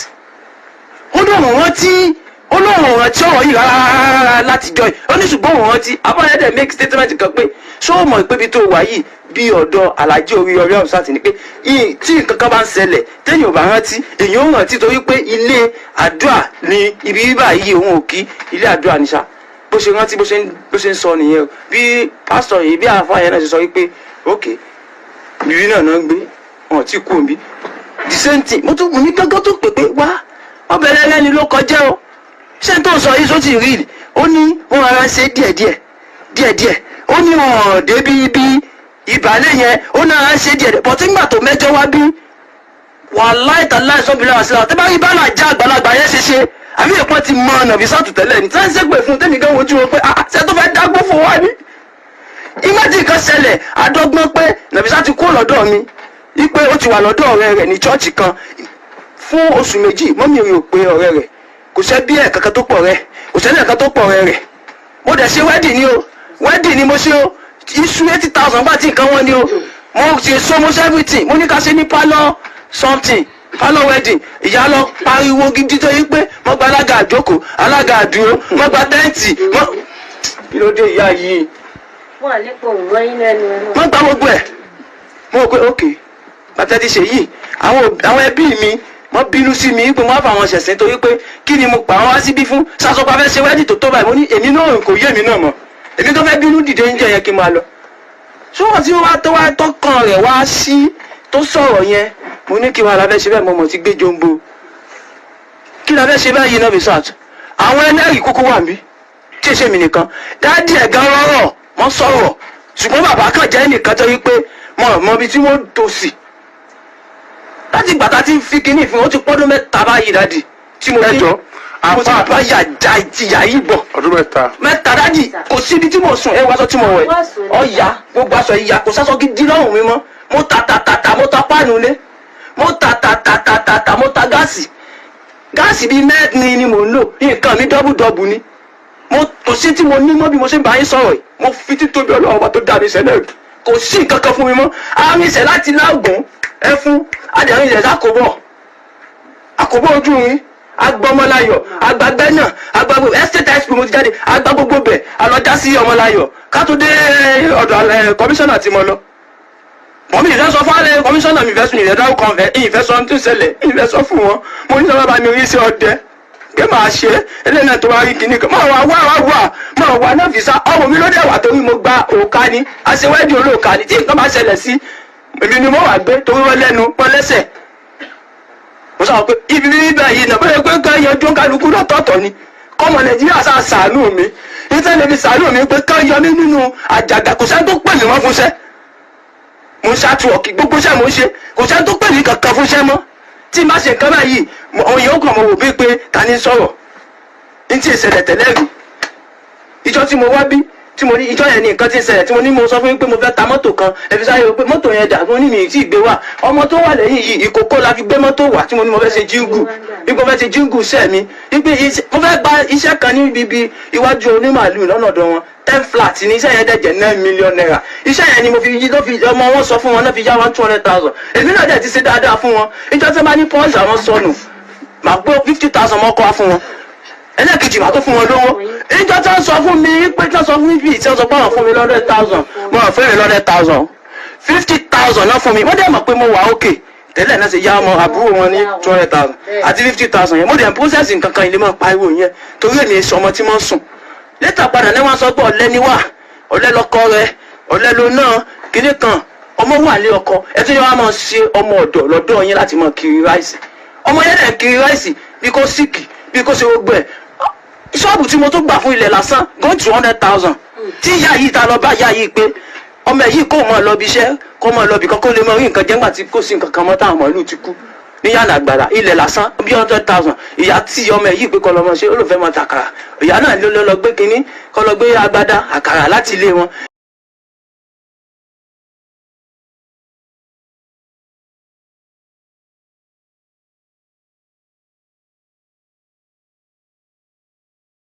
ó ní òun rántí ọ̀rọ̀ yìí rárá látijọ́ yìí ó ní ṣùgbọ́n òun rántí abáyẹ́dẹ̀ make statement kan pé ṣé ó mọ̀ pé bí tó wà yìí bí ọ̀dọ̀ Alhaji Oríyọmí Hamzat ni pé tí nǹkan kan bá ń ṣẹlẹ̀ téèyàn ò bá rántí èèyàn ò rántí torí pé ilé àdúrà ni ibi bíbá yìí òun ò kí ilé àdúrà ní sá bó ṣe rántí bó ṣe ń sọ nìyẹn bí pásítọ̀ yìí bí àáfàá yẹn náà ṣe sọ wípé ok ìrírí náà ń gbé wọn tí kú òbí the same thing mo ní gángan tó pè pé wá ọbẹ̀rẹ̀ ẹlẹ́ni ló kọjá o ṣé tó sọ yìí sóti rí ó ní wọn ara ń ṣe díẹ̀díẹ̀ ó ní wọn débi ibi ìbàlẹ̀ yẹn ó náà ń ṣe díẹ̀díẹ̀ bọ́tí ńgbà tó mẹ́jọ wá bí wàláhì tàláhì sọ́bìlẹ̀ wá sílẹ̀ tẹ́bá rí bánà já àgbàlagbà yẹn ṣe àbí èpọ́n ti mọ Novisat tẹ́lẹ̀ ní tí wọ́n ń ṣègbè fún tẹ́mi gan wojú wọn pé ṣé tó fẹ́ dágbó fún wa ní ìmọ̀tì kan ṣẹlẹ̀ àdọ́gbọ́n pé Nàbísà ti kó lọ́dọ̀ mi wípé ó ti wà lọ́dọ̀ ọ̀rẹ́ rẹ̀ ní chọ́ọ̀chì kan fún oṣù méjì mọ́mí rí ò pé ọ̀rẹ́ rẹ̀ kò sẹ́ bí ẹ̀ kankan tó pọ̀ rẹ̀ kò sẹ́ni ẹ̀kan tó pọ̀ rẹ̀ mo dẹ̀ ṣe wedding ni o wedding ni mo ṣe o iṣu 80,000 bá ti nǹkan wọn ni o mo ṣe so mo ṣe everything mo ní ká ṣe ní parlour something parlour wedding ìyá lọ pariwo gidi tó yí pé mo gba alága àjókòó alága àdúró mo gba tẹ́ǹtì mo kí ló dé ìyá yìí wọn à lè pọ òun wáyé lẹ́nu ẹ náà. mo gba gbogbo ẹ̀ mo rò pé ok bàtẹ́ ti ṣe yìí àwọn ẹbí mi wọ́n bínú sí mi pé wọ́n á fà wọn ṣẹ̀sìn torí pé kí ni mo pa wọ́n wá síbí fún sásọpá fẹ́ ṣe wedding tó báyìí mo ní èmi náà kò yé èmi náà mọ̀ èmi tó fẹ́ bínú dìde ń jẹ yẹn kí n máa lọ ṣùgbọ́n tí wọ́n tó wá tọkàn rẹ̀ wá sí tó sọ̀rọ̀ yẹn mo ní kí wọ́n la fẹ́ ṣe bẹ́ẹ̀ mo mọ̀ ti gbé jombo kí la fẹ́ ṣe báyìí náà Bisat àwọn ẹlẹ́rìí kúkú wà mí tí èṣe mi nìkan dáàdì ẹ̀gán rọrọ̀ wọ́n sọ̀rọ̀ ṣùgbọ́n bàbá kan jẹ́ nìkan tó wípé mọ̀ ibi tí wọ́n tó sí láti gbàtà tí ń fi kinní fún ó ti pọ́dún mẹ́ta báyìí dáàdì tí mo ní mo ti bá yà ìjìyà yìí bọ̀ ọdún mẹ́ta dáàdì kò síbi tí mo sùn ẹ wá aṣọ tí mo wẹ̀ ọ̀yà gbogbo aṣọ ìyà kò sásọ gidi lọ́rùn mi mọ́ mo ta mo ta páànù lé mo ta mo ta gáàsì bíi mẹ́rin ni mo ń lò nǹkan mi dọ́bùdọ́bù ni mo kò sí tí mo ní mọ́ bí mo ṣe ń bá yín sọ̀rọ̀ yìí mo fi títóbi Ọlọ́run ọba tó dá mi sẹ́lẹ̀ kò sí nǹkan kan fún mi mọ́ àárín ìṣẹ̀ láti lágùn ẹ fún adẹ̀rín ìṣẹ̀ àkóbọ̀ ojú rin agbọmọláyọ̀ agbágbẹ́ náà agbágbó estate high school mo ti jáde agbá gbogbo bẹ̀ alọ́jà sí ọmọláyọ̀ ká tó dé ọ̀dọ̀ kọmíṣánná tí mo lọ mọ̀mí ìfẹ́ sọ fún kọmíṣánná mi ìfẹ́ sùn ìfẹ́ dáwọ́ kan ìfẹ́ sọ tó ṣẹlẹ̀ ìfẹ́ sọ fún wọn mo ní sọ bá mi rí sí ọdẹ pé máa ṣe eléyìí náà tó wá rí kinní kan máa wà náà fi sá ọmọ mi ló dẹ̀ wà torí mo gba òòka ni aṣèwádìí olóòka ni tí nǹkan bá ṣẹlẹ̀ sí èmi ni mo wà gbé torí wọ́n lẹ́nu wọ́n lẹ́sẹ̀ mo sọ pé ibi bíbẹ̀ yìí náà bóyá pé ká yanjú kálukú lọ́tọ̀ọ̀tọ̀ ni kọ́mọ Nàìjíríà sá ṣàánú mi nítorí mi ṣàánú mi pé ká yọ mí nínú àjàgà kò sẹ́ni tó pè mí mọ́ fúnṣẹ́ mo ń ṣàtúwọ̀kì gbogbo iṣẹ́ mo ń ṣe kò sẹ́ni tó pè mí kankan fúnṣẹ́ mọ́ tí má ṣe nǹkan báyìí òun yóò kàn mọ́ wò bí pé ta ni sọ̀rọ̀ ní tí ìṣẹ̀lẹ̀ tẹ́lẹ̀ rí ìjọ tí mo wá bí tí mo ní ìjọ yẹn ní nǹkan tí ń ṣẹlẹ̀ tí mo ní mo sọ fún yín pé mo fẹ́ ta mọ́tò kan ẹ̀fí sáyé pé mọ́tò yẹn dà mo ní mi tí ì gbé wá ọmọ tó wà lẹ́yìn yìí ìkókó la fi gbé mọ́tò wá tí mo ní mo fẹ́ ṣe jíngù ipò fẹ́ ṣe jíngù sẹ́ mi wípé mo fẹ́ gba iṣẹ́ kan ní bíbí iwájú onímàálù lọ́nà ọ̀dọ̀ wọn 10 flat ní iṣẹ́ yẹn dẹ̀jẹ̀ 9 million naira iṣẹ́ yẹn ni mo fi ọmọ wọn sọ fún wọn náà fi yá 200,000 èmi náà dẹ̀ ti ṣe dáadáa fún wọn ìjọ tí wọ́n bá ní pọ́ǹsì àwọn sọnù màá gbé 50,000 mọ́kọ́ wá fún wọn ẹlẹ́kejì màá tó fún wọn lówó ìjọ tí wọ́n sọ fún mi pé tí wọ́n sọ fún mi bíi tí wọ́n sọ pé àwọn fún mi 100,000 mo rà fún mi 100,000 50,000 náà fún mi wọ́n dẹ̀ mọ̀ pé mo wà ókè tẹ́lẹ̀ náà ṣe yá ọmọ àbúrò wọn ní 200,000 àti 50,000 yẹn mo dẹ̀ process nǹkan kan ilé máa pariwo yẹn torí èmi èso ọmọ tí mo ń sùn létà padà lẹ́wọ̀n sọ pé ọ̀lẹ́ ni wà ọ̀lẹ́ lọkọ rẹ ọ̀lẹ́ ló náà kíní kan ọmọ wà lé ọkọ ẹ tún yẹ wá máa ṣe ọmọ ọ̀dọ̀ lọ́dọ̀ yín láti máa kiri ráìsì ọmọ yẹn dẹ̀ kiri ráìsì bí kò síkì bí kò ṣe gbogbo ẹ̀ ṣọ́ọ̀bù tí mo tó gbà fún ilẹ̀ lásán go to 100,000 tí ìyá yìí ta lọ bá ìyá yìí pé ọmọ yìí kò mọ̀ lọ bí iṣẹ́ kò mọ̀ lọ bí kan kó lè mọ rí nǹkan jẹ́ngbà tí kò sí nǹkan kan mọ́ táwọn màálù ti kú ní yàrá àgbàrá ilẹ̀ lásán bí 100,000 ìyá tí ọmọ yìí pé kọ́ lọ́mọ ṣe ó lò fẹ́ mọ tàkàrà ìyá náà ló lọ gbé kínní kọ́ lọ gbé agbádá àkàrà láti ilé wọn